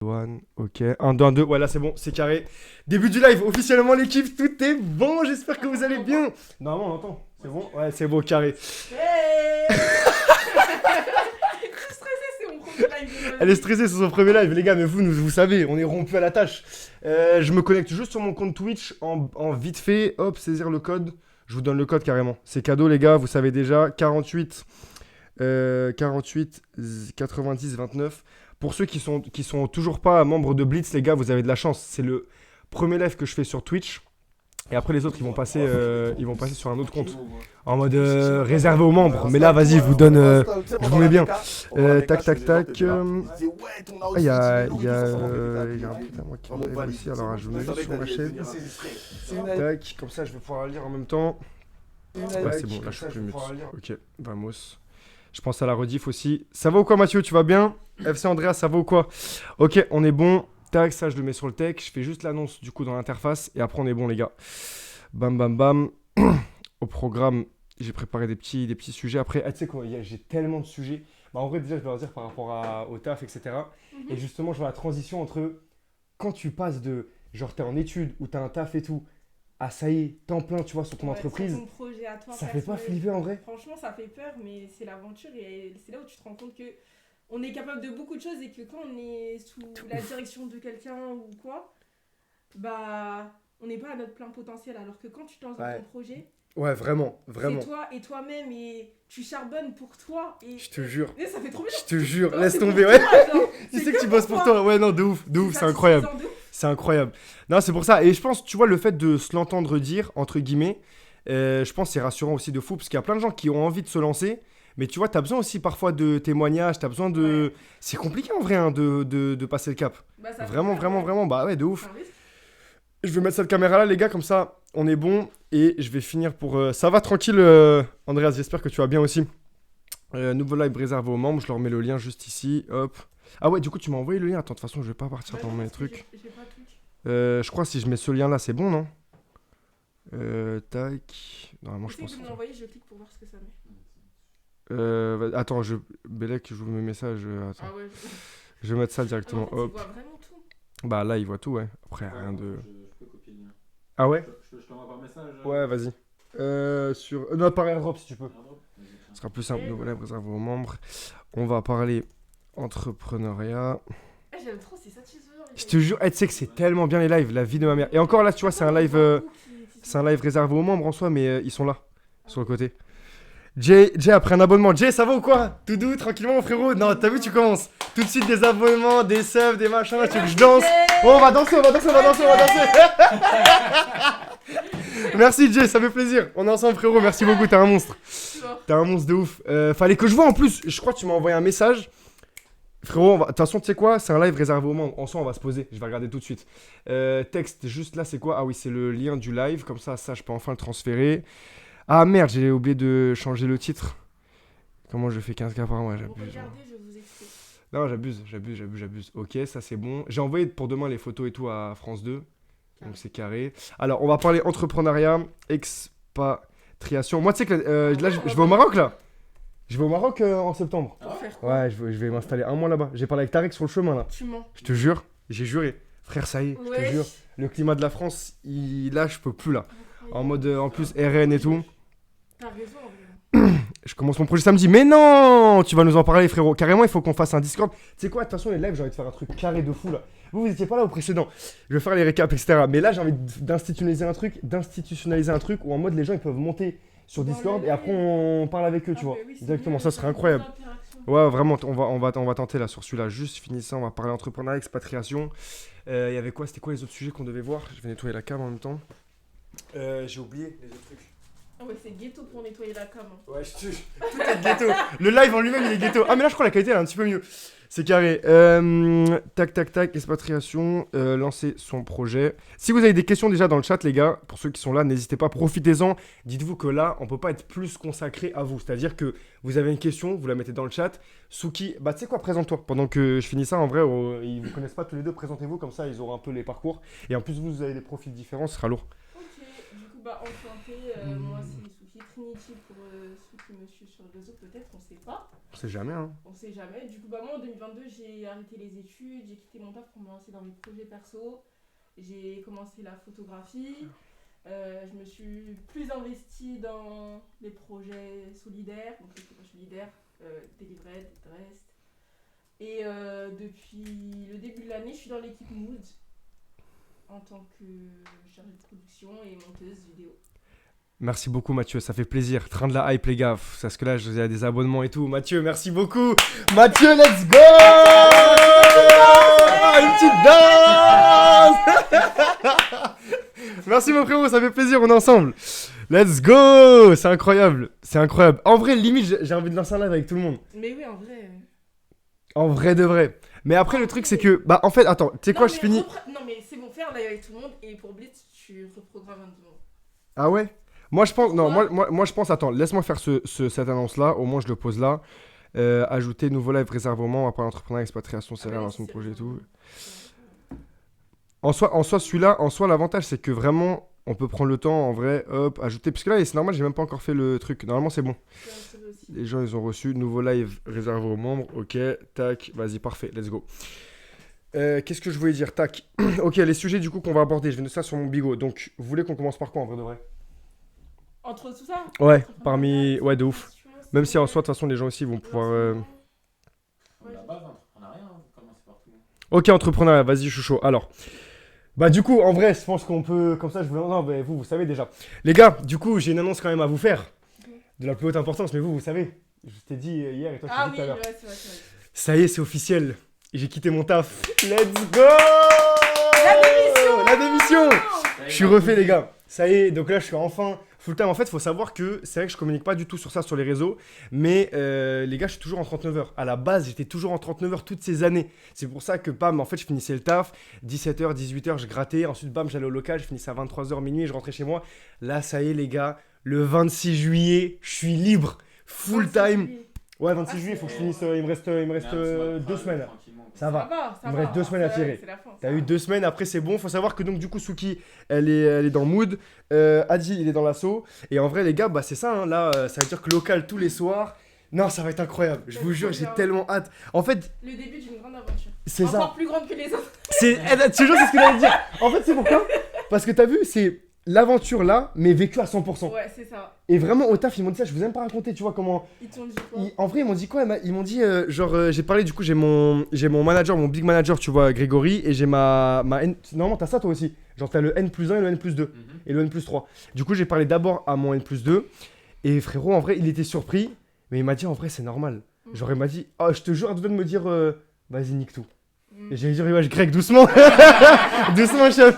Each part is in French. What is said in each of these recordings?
One, ok. 1, 2, 1, 2. Ouais, là, c'est bon, c'est carré. Début du live, officiellement, l'équipe, tout est bon. J'espère que vous allez bien. Normalement, on entend. C'est bon? Ouais, c'est bon, carré. Hey Je suis stressée, c'est mon premier live. Elle est stressée sur son premier live, les gars, mais vous savez, on est rompu à la tâche. Je me connecte juste sur mon compte Twitch en vite fait. Hop, saisir le code. Je vous donne le code carrément. C'est cadeau, les gars, vous savez déjà. 48 90 29. Pour ceux qui sont toujours pas membres de Blitz, les gars, vous avez de la chance. C'est le premier live que je fais sur Twitch. Et après, les autres, ils vont passer sur un autre compte. En mode réservé aux membres. Mais là, vas-y, je vous donne. Je vous mets bien. Tac, tac, tac. Il y a un putain, moi qui m'arrive aussi. Alors, je vous mets juste sur ma chaîne. Tac, comme ça, je vais pouvoir lire en même temps. Ouais, c'est bon, là, je suis plus mute. Ok, vamos. Je pense à la rediff aussi. Ça va ou quoi, Mathieu? Tu vas bien? FC Andreas, ça va ou quoi? Ok, on est bon. Tac, ça, je le mets sur le tech. Je fais juste l'annonce, du coup, dans l'interface. Et après, on est bon, les gars. Bam, bam, bam. Au programme, j'ai préparé des petits sujets. Après, tu sais quoi, j'ai tellement de sujets. Bah, en vrai, déjà, je vais leur dire par rapport au taf, etc. Et justement, je vois la transition entre quand tu passes de, genre, t'es en études ou t'as un taf et tout, à ça y est, temps plein, tu vois, sur ton entreprise. Sur ton projet à toi, ça fait pas flipper en vrai? Franchement, ça fait peur, mais c'est l'aventure et c'est là où tu te rends compte que on est capable de beaucoup de choses et que quand on est sous la direction de quelqu'un ou quoi, bah, on n'est pas à notre plein potentiel. Alors que quand tu te lances dans ton projet, ouais, vraiment, vraiment. c'est toi et toi-même et tu charbonnes pour toi. Et je te jure. Et ça fait trop bien. Je te jure, Toi, laisse c'est tomber, pour ouais. toi, genre. Tu C'est sais que que tu bosses pour toi. Ouais, non, de ouf, c'est incroyable. satisfaisant de ouf. C'est incroyable. Non, c'est pour ça. Et je pense, tu vois, le fait de se l'entendre dire, entre guillemets, je pense que c'est rassurant aussi de fou, parce qu'il y a plein de gens qui ont envie de se lancer, mais tu vois, t'as besoin aussi parfois de témoignages, t'as besoin de... Ouais. C'est compliqué en vrai hein, de passer le cap. Bah, ça fait Vraiment, peur, vraiment, ouais. vraiment, bah ouais, de ouf. C'est un risque. Je vais mettre cette caméra là, les gars, comme ça, on est bon. Et je vais finir pour... Ça va tranquille, Andreas, j'espère que tu vas bien aussi. Nouveau live réservé aux membres, je leur mets le lien juste ici, hop. Ah ouais, du coup, tu m'as envoyé le lien. Attends, de toute façon, je vais pas partir Bah dans non, mes parce que trucs. j'ai pas Twitch. Je crois que si je mets ce lien là, c'est bon, non? Tac. Normalement, je Essaye pense. de me l'envoyer, je clique pour voir ce que ça met. Attends, Bellec, je vous mets message. Attends. Ah ouais. Je vais mettre ça En directement. fait, Hop. tu vois vraiment tout. Bah là, il voit tout, ouais. Après, rien de. Je peux copier le lien. Ah ouais? Je t'envoie par message. Ouais, vas-y. Sur. Non, par airdrop si tu peux. Airdrop. Ce sera plus simple. Nouveau live réservé aux membres. On va parler entrepreneuriat. J'aime trop, c'est satisfaisant. Je te jure, tu sais que c'est tellement bien les lives, la vie de ma mère. Et encore là, tu vois, c'est un live réservé aux membres en soi, mais ils sont là, sur le côté. Jay a pris un abonnement. Jay, ça va ou quoi? Tout doux, tranquillement, mon frérot. Non, t'as vu, tu commences. Tout de suite des abonnements, des subs, des machins. Là, tu veux que je danse? Oh, on va danser. Merci, Jay, ça fait plaisir. On est ensemble, frérot. Merci beaucoup, t'es un monstre. T'es un monstre de ouf. Fallait que je vois en plus. Je crois que tu m'as envoyé un message. Frérot, de toute façon, tu sais quoi? C'est un live réservé aux membres. En soi, on va se poser. Je vais regarder tout de suite. Texte, juste là, c'est quoi? Ah oui, c'est le lien du live. Comme ça, je peux enfin le transférer. Ah merde, j'ai oublié de changer le titre. Comment je fais 15K par mois? J'abuse. Regardez, je vous explique. Non, j'abuse. Ok, ça c'est bon. J'ai envoyé pour demain les photos et tout à France 2. Donc c'est carré. Alors, on va parler entrepreneuriat, expatriation. Moi, tu sais que là, je vais au Maroc là. Je vais au Maroc en septembre. Pour faire quoi? Ouais, je vais m'installer un mois là-bas. J'ai parlé avec Tarek sur le chemin là. Tu mens. Je te jure, j'ai juré. Frère, ça y est, je te Ouais. jure. Le climat de la France, là, je peux plus là. En mode, en plus, RN et tout. T'as raison, en vrai. Je commence mon projet samedi. Mais non! Tu vas nous en parler, frérot. Carrément, il faut qu'on fasse un Discord. Tu sais quoi, de toute façon, les lives, j'ai envie de faire un truc carré de fou là. Vous étiez pas là au précédent. Je vais faire les récaps, etc. Mais là, j'ai envie d'institutionnaliser un truc où en mode les gens ils peuvent monter sur Dans Discord le et après live. on parle avec eux, tu vois. Ah, mais oui, c'est Exactement, bien, ça serait fait incroyable. plus d'interaction. Ouais, vraiment, on va tenter là sur celui-là. Juste fini ça, on va parler entrepreneuriat, expatriation. Il y avait quoi? C'était quoi les autres sujets qu'on devait voir? Je vais nettoyer la cam en même temps. J'ai oublié les autres trucs. Ah ouais, c'est ghetto pour nettoyer la cam. Hein. Ouais, tout est ghetto. Le live en lui-même, il est ghetto. Ah, mais là, je crois que la qualité, elle est un petit peu mieux. C'est carré. Tac, expatriation, lancer son projet. Si vous avez des questions déjà dans le chat, les gars, pour ceux qui sont là, n'hésitez pas, profitez-en. Dites-vous que là, on peut pas être plus consacré à vous. C'est-à-dire que vous avez une question, vous la mettez dans le chat. Souki, bah tu sais quoi, présente-toi. Pendant que je finis ça, en vrai, ils vous connaissent pas tous les deux, présentez-vous, comme ça, ils auront un peu les parcours. Et en plus, vous avez des profils différents, ce sera lourd. Ok, du coup, bah, enchanté, moi c'est Souki. Souki. Trinity, pour ceux qui me suivent sur le réseau, peut-être, on sait pas. On sait jamais, hein. On sait jamais. Du coup, bah, moi en 2022, j'ai arrêté les études, j'ai quitté mon taf pour me lancer dans mes projets perso. J'ai commencé la photographie. Je me suis plus investie dans les projets solidaires, donc les projets solidaires, Delivered, Drest. Et depuis le début de l'année, je suis dans l'équipe Mood en tant que chargée de production et monteuse vidéo. Merci beaucoup Mathieu, ça fait plaisir. Train de la hype les gars, parce que là je faisais des abonnements et tout. Mathieu, merci beaucoup. Mathieu, let's go. Une petite danse. Merci mon frérot, ça fait plaisir, on est ensemble. Let's go. C'est incroyable, c'est incroyable. En vrai, limite, j'ai envie de lancer un live avec tout le monde. Mais oui, en vrai. En vrai de vrai. Mais après le truc c'est que, bah en fait, attends, tu sais quoi, je finis. Non mais c'est bon, faire un live avec tout le monde et pour Blitz, tu reprogrammes un tout le monde. Ah ouais? Moi je pense, non, moi je pense, attends, laisse-moi faire cette annonce-là, au moins je le pose là. Ajouter nouveau live réservement, on va parler entrepreneuriat, expatriation, céréales, lancement de projet et tout. En soi, celui-là, l'avantage c'est que vraiment, on peut prendre le temps, en vrai, hop, ajouter. Parce que là, c'est normal, j'ai même pas encore fait le truc. Normalement, c'est bon. Les gens, ils ont reçu, nouveau live réservé aux membres, ok, tac, vas-y, parfait, let's go. Qu'est-ce que je voulais dire, tac. Ok, les sujets du coup qu'on va aborder, je vais noter ça sur mon bigot. Donc, vous voulez qu'on commence par quoi en vrai de vrai? Entre tout ça? Ouais, parmi. Ouais, de ouf. Même si en soi, de toute façon, les gens aussi vont pouvoir. La base, entrepreneuriat, hein, commencer par tout. Ok, entrepreneuriat, vas-y, je suis chaud. Alors, bah, du coup, en vrai, je pense qu'on peut. Comme ça, je voulais. Non, mais vous savez déjà. Les gars, du coup, j'ai une annonce quand même à vous faire. De la plus haute importance, mais vous savez. Je t'ai dit hier et toi, je t'ai dit tout à l'heure. Ouais, c'est vrai. Ça y est, c'est officiel. J'ai quitté mon taf. Let's go! La démission! Je suis refait, les gars. Ça y est, donc là, je suis enfin full time. En fait, il faut savoir que c'est vrai que je communique pas du tout sur ça sur les réseaux. Mais les gars, je suis toujours en 39 heures. À la base, j'étais toujours en 39 heures toutes ces années. C'est pour ça que, bam, en fait, je finissais le taf. 17h, 18h, je grattais. Ensuite, bam, j'allais au local. Je finissais à 23h, minuit. Je rentrais chez moi. Là, ça y est, les gars. Le 26 juillet, je suis libre. Full time. Ouais, 26 juillet, il faut que je finisse. Il me reste 2 semaines. Ça va. Il me reste 2 semaines à tirer. T'as eu 2 semaines, après c'est bon. Faut savoir que donc du coup Souki, elle est dans Mood. Adi, il est dans l'assaut. Et en vrai les gars, bah c'est ça. Hein, là, ça veut dire que local tous les soirs. Non, ça va être incroyable. Je vous jure, j'ai tellement hâte. En fait, le début d'une grande aventure. C'est ça. Encore plus grande que les autres. Tu sais, c'est ce que j'allais dire. En fait, c'est pourquoi? Parce que t'as vu, c'est l'aventure là, mais vécue à 100%. Ouais, c'est ça. Et vraiment, au taf, ils m'ont dit ça, je vous ai même pas raconté, tu vois comment. Ils t'ont dit quoi? En vrai, ils m'ont dit quoi? Ils m'ont dit, j'ai parlé, du coup, j'ai mon manager, mon big manager, tu vois, Grégory, et j'ai ma N. Normalement, t'as ça toi aussi. Genre, t'as le N+1 et le N+2, et le N+3. Du coup, j'ai parlé d'abord à mon N+2, et frérot, en vrai, il était surpris, mais il m'a dit, en vrai, c'est normal. Genre, il m'a dit, oh, je te jure, à deux doigts de me dire, vas-y, nique tout. Et j'ai dit, ouais, Greg, doucement. Doucement, chef.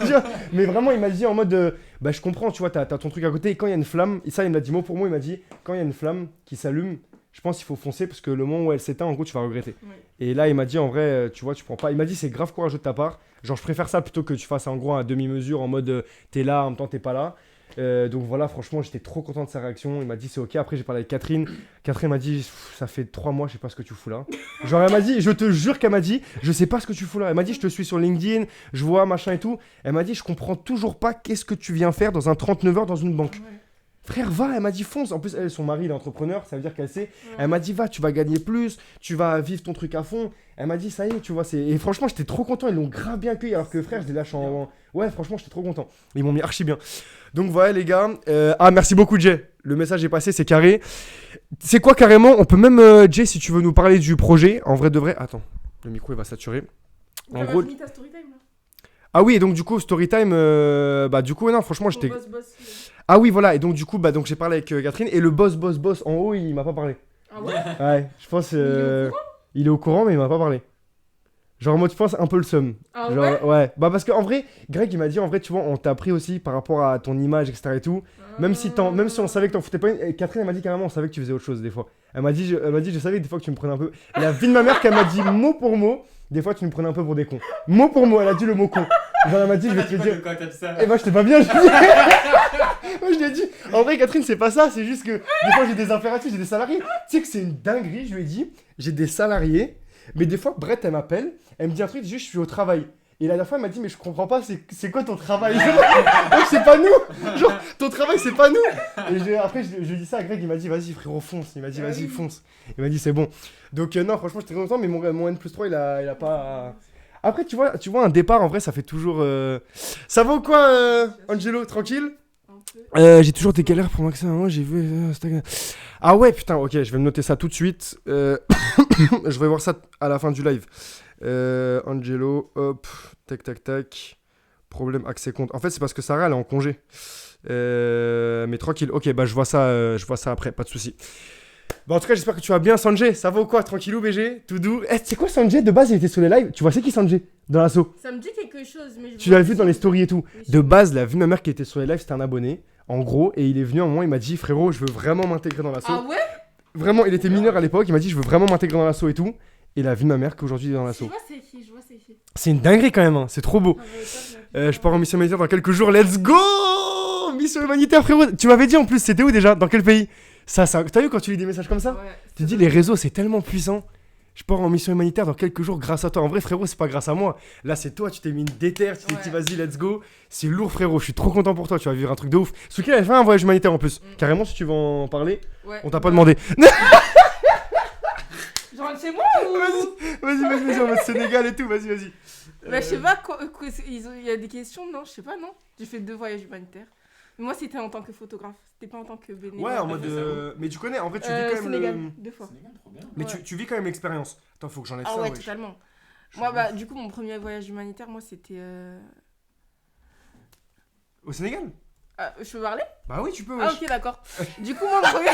Mais vraiment, il m'a dit en mode, bah, je comprends, tu vois, t'as ton truc à côté. Et quand il y a une flamme, et ça, il me l'a dit mot pour mot, il m'a dit, quand il y a une flamme qui s'allume, je pense qu'il faut foncer parce que le moment où elle s'éteint, en gros, tu vas regretter. Oui. Et là, il m'a dit, en vrai, tu vois, tu prends pas. Il m'a dit, c'est grave courageux de ta part. Genre, je préfère ça plutôt que tu fasses en gros un demi-mesure en mode, t'es là, en même temps, t'es pas là. Donc voilà, franchement, j'étais trop content de sa réaction. Il m'a dit c'est ok. Après, j'ai parlé avec Catherine. Catherine m'a dit ça fait 3 mois, je sais pas ce que tu fous là. Genre, elle m'a dit, je te jure qu'elle m'a dit, je sais pas ce que tu fous là. Elle m'a dit, je te suis sur LinkedIn, je vois machin et tout. Elle m'a dit, je comprends toujours pas qu'est-ce que tu viens faire dans un 39 heures dans une banque. Ouais. Frère, va, elle m'a dit fonce. En plus, elle, son mari, il est entrepreneur, ça veut dire qu'elle sait. Ouais. Elle m'a dit, va, tu vas gagner plus, tu vas vivre ton truc à fond. Elle m'a dit, ça y est, tu vois. Et franchement, j'étais trop content. Ils l'ont grave bien accueilli. Alors que frère, je les lâche en. Ouais, franchement, j'étais trop content. Ils m'ont mis archi bien. Donc voilà, les gars. Merci beaucoup, Jay. Le message est passé, c'est carré. C'est quoi carrément? On peut même, Jay, si tu veux nous parler du projet. En vrai de vrai. Attends, le micro, il va saturer. En gros. Ta story time, là. Ah oui, et donc du coup, story time. Bah, du coup, non, franchement, j'étais. Boss. Ah oui, voilà, et donc du coup, bah, donc j'ai parlé avec Catherine, et le boss en haut, il m'a pas parlé. Ah ouais? Ouais, je pense. Il est au courant, mais il m'a pas parlé. Genre en mode, je pense, un peu le seum. Ah genre, ouais? Bah parce qu'en vrai, Greg, il m'a dit, en vrai, tu vois, on t'a appris aussi par rapport à ton image, etc. et tout. Même si on savait que t'en foutais pas une. Catherine, elle m'a dit carrément, on savait que tu faisais autre chose des fois. Elle m'a dit, je savais que des fois que tu me prenais un peu. La vie de ma mère qu'elle m'a dit mot pour mot, des fois tu me prenais un peu pour des cons. Mot pour mot, elle a dit le mot con. Genre elle m'a dit, je vais te le dire. Et moi, j'étais pas bien, moi je lui ai dit, en vrai Catherine c'est pas ça, c'est juste que des fois j'ai des impératifs, j'ai des salariés. Tu sais que c'est une dinguerie, je lui ai dit, j'ai des salariés, mais des fois Brett elle m'appelle, elle me dit un truc, juste je suis au travail. Et la dernière fois, elle m'a dit, mais je comprends pas, c'est quoi ton travail? Genre, c'est pas nous. Genre, ton travail, c'est pas nous. Et après, je lui ai dit ça à Greg, il m'a dit, vas-y, frérot, fonce. Il m'a dit, vas-y, fonce. Il m'a dit, c'est bon. Donc, non, franchement, j'étais très content, mais mon N+3, il a pas. Après, tu vois, un départ, en vrai, ça fait toujours. Ça va ou quoi, Angelo? Tranquille? J'ai toujours des galères pour Maxime. Moi, j'ai vu Instagram. Ah ouais, putain, ok, je vais me noter ça tout de suite. Je vais voir ça à la fin du live. Angelo, hop, tac. Problème accès compte. En fait, c'est parce que Sarah, elle est en congé. Mais tranquille. Ok, bah je vois ça après, pas de souci. Bah en tout cas, j'espère que tu vas bien, Sanjay. Ça va ou quoi? Tranquillou, BG? Tout doux. C'est quoi Sanjay? De base, il était sur les lives. Tu vois, c'est qui Sanjay dans l'assaut? Ça me dit quelque chose, mais Tu l'as vu dans les stories et tout. De base, la vue de ma mère qui était sur les lives, c'était un abonné. En gros, et il est venu à un moment, il m'a dit, frérot, je veux vraiment m'intégrer dans l'assaut. Ah ouais? Vraiment, il était mineur à l'époque, il m'a dit, je veux vraiment m'intégrer dans l'assaut et tout. Et la vue de ma mère qu'aujourd'hui il est dans l'assaut. Je vois c'est qui. C'est une dinguerie quand même, hein. C'est trop beau. Je pars en mission humanitaire dans quelques jours, let's go! Mission humanitaire, frérot. Tu m'avais dit en plus, c'était où déjà? Dans quel pays? Ça, t'as vu quand tu lis des messages comme ça? Ouais, Tu dis, les réseaux, c'est tellement puissant. Je pars en mission humanitaire dans quelques jours grâce à toi. En vrai, frérot, c'est pas grâce à moi. Là, c'est toi, tu t'es mis une déterre, tu t'es dit, vas-y, let's go. C'est lourd, frérot. Je suis trop content pour toi. Tu vas vivre un truc de ouf. Ce qui avait fait un voyage humanitaire en plus. Carrément, si tu veux en parler, on t'a pas demandé. Je rentre chez moi ou... Vas-y, en mode Sénégal et tout, vas-y. Bah, je sais pas, il y a des questions, non? Je sais pas, non? J'ai fait 2 voyages humanitaires. Mais moi, c'était en tant que photographe, c'était pas en tant que bénévole. Ouais, en mode. Mais tu connais, en vrai, tu vis quand même Sénégal, 2 fois. Sénégal, trop bien. Mais tu vis quand même l'expérience. Attends, faut que j'enlève ça. Ah ouais, wesh. totalement. Moi, bah, du coup, mon premier voyage humanitaire, moi, c'était. Au Sénégal? Je peux parler? Bah oui, tu peux, Ah, wesh. ok, d'accord. Du coup, moi, mon premier.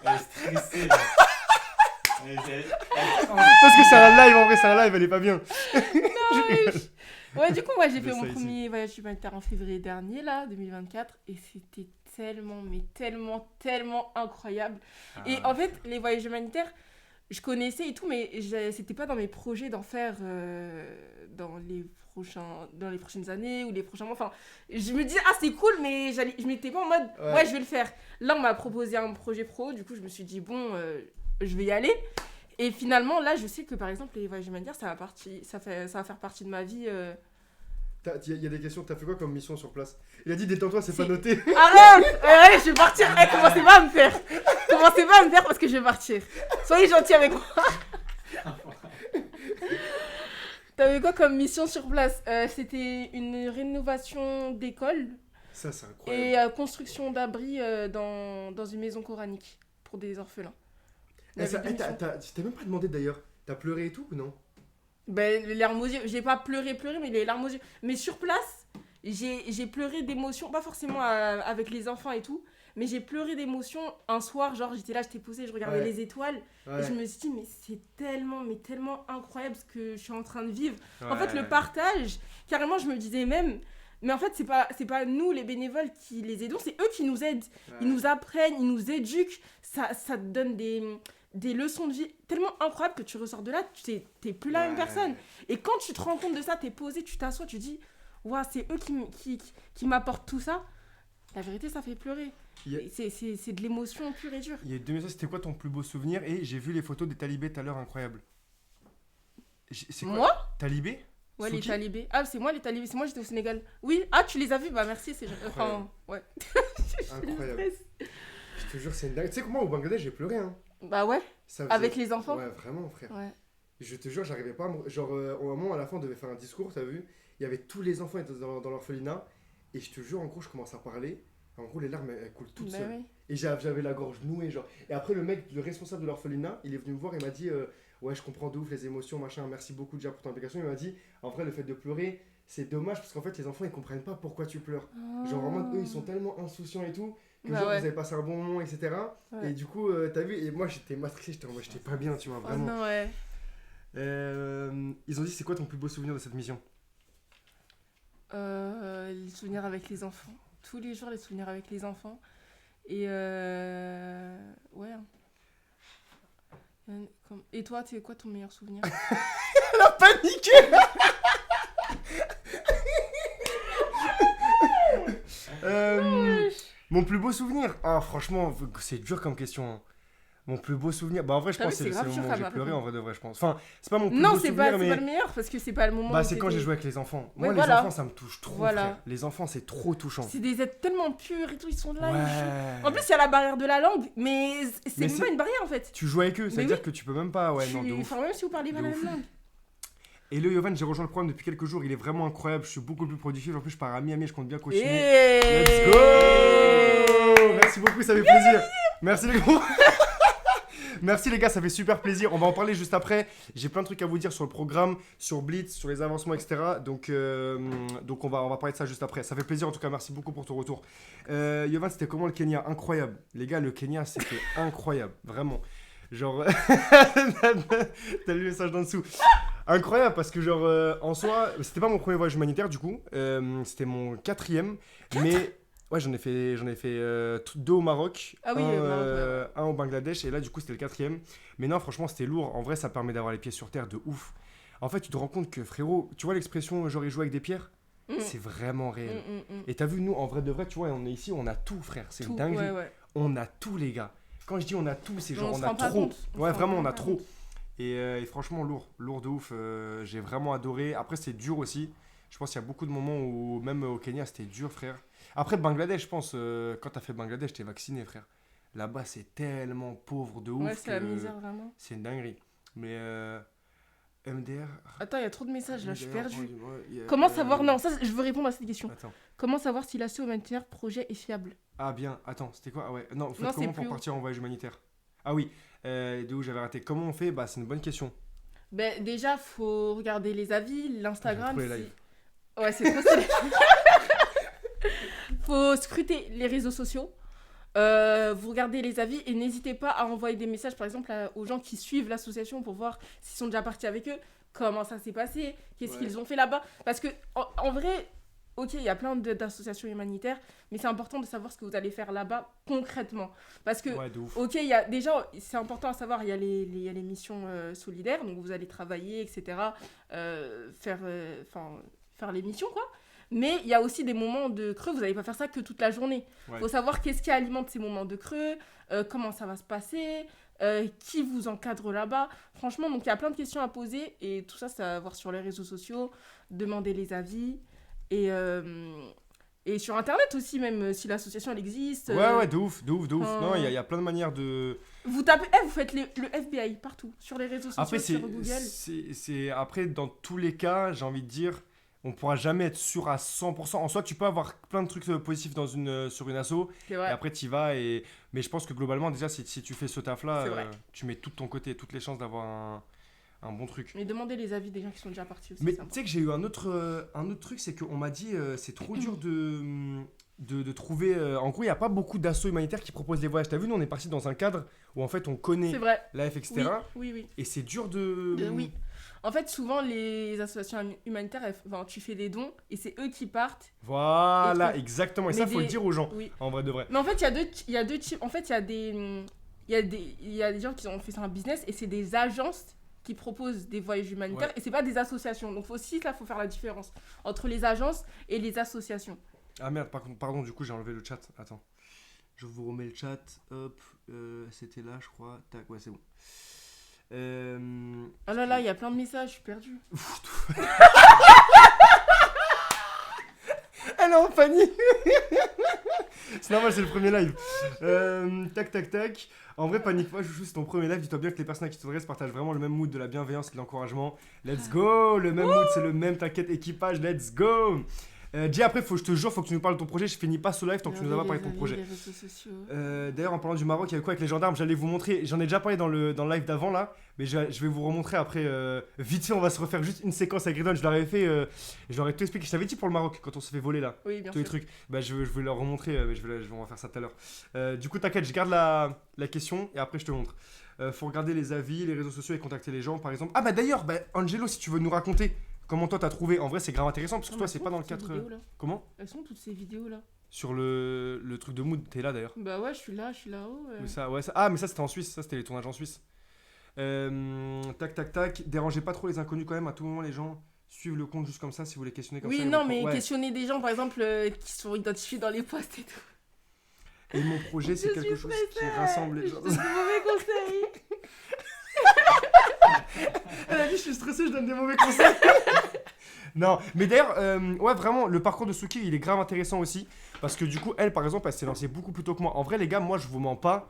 Elle est stressée. Parce que c'est un live, en vrai, c'est un live, elle est pas bien. Ouais, du coup, moi, j'ai fait ça mon ici. premier voyage humanitaire en février dernier, là, 2024. Et c'était tellement incroyable. Et en fait, les voyages humanitaires, je connaissais et tout, mais c'était pas dans mes projets d'en faire dans les prochaines années ou les prochains mois. Enfin, je me disais, ah, c'est cool, mais je m'étais pas en mode, ouais, je vais le faire. Là, on m'a proposé un projet pro, du coup, je me suis dit, bon, je vais y aller. Et finalement, là, je sais que par exemple, les voyages humanitaires, ça va faire partie de ma vie. Il y a des questions, t'as fait quoi comme mission sur place? Il a dit détends-toi, c'est pas noté. Arrête! Ouais, je vais partir. Commencez pas à me faire. Commencez pas à me faire parce que je vais partir. Soyez gentils avec moi. T'avais quoi comme mission sur place? C'était une rénovation d'école. Ça, c'est incroyable. Et construction d'abris dans une maison coranique pour des orphelins. Tu t'as même pas demandé d'ailleurs. T'as pleuré et tout ou non? Ben, les larmes aux yeux. J'ai pas pleuré, mais les larmes aux yeux. Mais sur place, j'ai pleuré d'émotion. Pas forcément avec les enfants et tout. Mais j'ai pleuré d'émotion un soir. Genre, j'étais posée, je regardais les étoiles. Ouais. Et je me suis dit, mais c'est tellement incroyable ce que je suis en train de vivre. Ouais. En fait, le partage, carrément, je me disais même. Mais en fait, c'est pas nous, les bénévoles, qui les aidons. C'est eux qui nous aident. Ouais. Ils nous apprennent, ils nous éduquent. Ça te donne des leçons de vie tellement incroyables que tu ressors de là, t'es plus la même personne. Et quand tu te rends compte de ça, t'es posé, tu t'assois, tu dis waouh, c'est eux qui m'apportent tout ça. La vérité, ça fait pleurer. C'est de l'émotion pure et dure. Il y a 2 messages, c'était quoi ton plus beau souvenir? Et j'ai vu les photos des talibés tout à l'heure, incroyable. C'est quoi? Moi? Talibés? Ouais, les talibés. Ah, c'est moi les talibés, c'est moi, j'étais au Sénégal. Oui, ah, tu les as vus? Bah merci, c'est enfin, ouais. Incroyable. Je te jure, c'est une dingue. Tu sais comment au Bangladesh j'ai pleuré, hein? Bah ouais, avec les enfants. Ouais, vraiment, frère. Ouais. Je te jure, j'arrivais pas à genre, au moment, à la fin, on devait faire un discours, t'as vu? Il y avait tous les enfants étaient dans l'orphelinat. Et je te jure, en gros, je commence à parler. En gros, les larmes, elles coulent toutes seules. Oui. Et j'avais la gorge nouée, genre. Et après, le responsable de l'orphelinat, il est venu me voir et m'a dit ouais, je comprends de ouf les émotions, machin. Merci beaucoup déjà pour ton implication. Il m'a dit en vrai, le fait de pleurer, c'est dommage parce qu'en fait, les enfants, ils comprennent pas pourquoi tu pleures. Genre, en mode, eux, ils sont tellement insouciants et tout. Que genre, vous avez passé un bon moment, etc. Ouais. Et du coup, t'as vu, et moi j'étais matrixé, j'étais pas bien, tu vois, vraiment. Oh non, ouais. Ils ont dit, c'est quoi ton plus beau souvenir de cette mission? Les souvenirs avec les enfants. Tous les jours, les souvenirs avec les enfants. Et ouais. Et toi, c'est quoi ton meilleur souvenir? Elle a paniqué. Mon plus beau souvenir? Ah, franchement, c'est dur comme question. Hein. Mon plus beau souvenir. Bah, en vrai, je T'as pense vu, que c'est c'est le grave moment dur où j'ai comme pleuré, réponse. en vrai de vrai, je pense. Enfin, c'est pas mon plus Non, beau c'est souvenir, pas mais. le meilleur parce que c'est pas le moment. Bah, où c'est quand j'ai t'étais- joué avec les enfants. Ouais, Moi, les voilà. enfants, ça me touche trop, Voilà. frère. Les enfants, c'est trop touchant. C'est des êtres tellement purs et tout, ils sont là. ils jouent. Ouais. En plus, il y a la barrière de la langue, mais c'est Mais même pas une barrière en fait. Tu joues avec eux, ça Mais veut dire oui. que tu peux même pas. Ouais, non, de ouf. Enfin, même si vous parlez pas De la ouf. même langue. Et le Yovan, j'ai rejoint le programme depuis quelques jours. Il est vraiment incroyable. Je suis beaucoup plus productif. En plus, je pars à Miami. Je compte bien continuer. Et... Let's go! Merci beaucoup, ça fait plaisir. Merci les gros. Merci les gars, ça fait super plaisir. On va en parler juste après. J'ai plein de trucs à vous dire sur le programme, sur Blitz, sur les avancements, etc. Donc on va parler de ça juste après. Ça fait plaisir en tout cas. Merci beaucoup pour ton retour. Yovan, c'était comment le Kenya? Incroyable. Les gars, le Kenya, c'était incroyable. Vraiment. Genre, t'as lu le message d'en dessous. Incroyable parce que genre en soi, c'était pas mon premier voyage humanitaire du coup. C'était mon 4e. Mais ouais, j'en ai fait 2 au Maroc, Ah oui, un, au Maroc, un au Bangladesh et là du coup c'était le 4e. Mais non, franchement c'était lourd. En vrai, ça permet d'avoir les pieds sur terre de ouf. En fait, tu te rends compte que frérot, tu vois l'expression genre il joue avec des pierres, c'est vraiment réel. Et t'as vu nous en vrai de vrai, tu vois, on est ici, on a tout frère, c'est une dinguerie. Ouais. On a tout les gars. Quand je dis on a tout, c'est genre On se on a rend pas trop. compte. On Ouais, se rend vraiment on pas a trop. compte. Et franchement lourd de ouf. J'ai vraiment adoré. Après c'est dur aussi. Je pense qu'il y a beaucoup de moments où même au Kenya c'était dur frère. Après Bangladesh, je pense quand t'as fait Bangladesh t'es vacciné frère. Là-bas c'est tellement pauvre de ouf Ouais, c'est la que misère vraiment. c'est une dinguerie. Mais MDR. Attends, il y a trop de messages là, je suis MDR, perdue. ouais, il y a- Comment savoir. Non, ça, je veux répondre à cette question. Attends. Comment savoir si l'asso humanitaire projet est fiable? Ah bien, attends, c'était quoi? Ah ouais, non, vous faites Non, comment c'est pour plus haut. partir en voyage humanitaire? Ah oui, de où j'avais raté. Comment on fait? Bah c'est une bonne question. Ben, déjà, faut regarder les avis, l'Instagram. J'aime trop les lives. Ouais, c'est trop stylé. Faut scruter les réseaux sociaux. Vous regardez les avis et n'hésitez pas à envoyer des messages, par exemple, aux gens qui suivent l'association pour voir s'ils sont déjà partis avec eux, comment ça s'est passé, qu'est-ce Ouais. qu'ils ont fait là-bas. Parce que, en vrai, ok, il y a plein d'associations humanitaires, mais c'est important de savoir ce que vous allez faire là-bas concrètement. Parce que, Ouais, de ouf. ok, il y a déjà, c'est important à savoir, il y a les missions solidaires, donc vous allez travailler, etc., faire les missions, quoi. Mais il y a aussi des moments de creux, vous n'allez pas faire ça que toute la journée. Il Ouais. faut savoir qu'est-ce qui alimente ces moments de creux, comment ça va se passer, qui vous encadre là-bas. Franchement, donc il y a plein de questions à poser et tout ça, c'est à voir sur les réseaux sociaux, demander les avis et sur Internet aussi, même si l'association elle existe. Ouais, de ouf. Non, il y a plein de manières de. Vous tapez, vous faites le FBI partout, sur les réseaux sociaux, Après, sur Google. après, dans tous les cas, j'ai envie de dire, on pourra jamais être sûr à 100%. En soi, tu peux avoir plein de trucs positifs sur une asso, C'est et vrai. après, tu y vas. Mais je pense que globalement, déjà, si tu fais ce taf-là, C'est vrai. tu mets tout de ton côté, toutes les chances d'avoir un bon truc. Mais demandez les avis des gens qui sont déjà partis aussi. Mais c'est tu important. sais que j'ai eu un autre truc, c'est qu'on m'a dit c'est trop dur de trouver. En gros, il n'y a pas beaucoup d'assos humanitaires qui proposent des voyages. T'as vu, nous on est parti dans un cadre où en fait on connaît C'est vrai. l'AF, etc. Oui. Et c'est dur de. Oui. En fait, souvent, les associations humanitaires, tu fais des dons et c'est eux qui partent. Voilà, Et exactement. Et mais ça, faut le des- dire aux gens, Oui. en vrai de vrai. Mais en fait, il y a deux types. En fait, il y a des gens qui ont fait ça un business et c'est des agences qui proposent des voyages humanitaires Ouais. et c'est pas des associations. Donc aussi, là, faut faire la différence entre les agences et les associations. Ah merde, pardon, du coup, j'ai enlevé le chat. Attends. Je vous remets le chat. Hop, c'était là, je crois. Tac, ouais, c'est bon. Oh là là, il y a plein de messages, je suis perdue. Elle est en panique. C'est normal, c'est le premier live. Tac. En vrai, panique pas, chouchou, c'est ton premier live. Dis-toi bien que les personnes à qui tu t'adresses partagent vraiment le même mood de la bienveillance et de l'encouragement. Let's go. Le même mood, c'est le même. T'inquiète, équipage, let's go. Jay, après, je te jure, faut que tu nous parles de ton projet. Je finis pas ce live tant que tu nous as pas parlé de ton projet. Les réseaux sociaux. D'ailleurs, en parlant du Maroc, il y avait quoi avec les gendarmes? J'allais vous montrer. J'en ai déjà parlé dans le live d'avant là, mais je vais vous remontrer après. Vite fait, on va se refaire juste une séquence avec Redon. Je leur avais fait. Je leur ai tout expliqué. Je t'avais dit pour le Maroc quand on se fait voler là. Oui, bien Tous les sûr. trucs. Bah, je vais leur remontrer. Mais on va faire ça tout à l'heure. Du coup, t'inquiète, je garde la question et après je te montre. Faut regarder les avis, les réseaux sociaux et contacter les gens par exemple. Ah bah d'ailleurs, Angelo, si tu veux nous raconter comment toi t'as trouvé. En vrai, c'est grave intéressant parce que Non, toi, mais c'est elles pas sont dans le toutes ces 4. vidéos, là. Comment? Elles sont toutes ces vidéos là. Sur le truc de mood, t'es là d'ailleurs. Bah ouais, je suis là-haut. Mais ah, mais ça c'était en Suisse, ça c'était les tournages en Suisse. Tac. Dérangez pas trop les inconnus quand même, à tout moment les gens suivent le compte juste comme ça si vous les questionnez comme ça. Oui, ils non, vont mais ouais. questionner des gens par exemple qui sont identifiés dans les posts et tout. Et mon projet, c'est Je quelque suis chose qui pressée. rassemble les Je gens. te donne de mauvais conseils. Elle a dit, je suis stressé, je donne des mauvais conseils. Non, mais d'ailleurs, ouais, vraiment, le parcours de Suki, il est grave intéressant aussi. Parce que du coup, elle, par exemple, elle s'est lancée beaucoup plus tôt que moi. En vrai, les gars, moi, je vous mens pas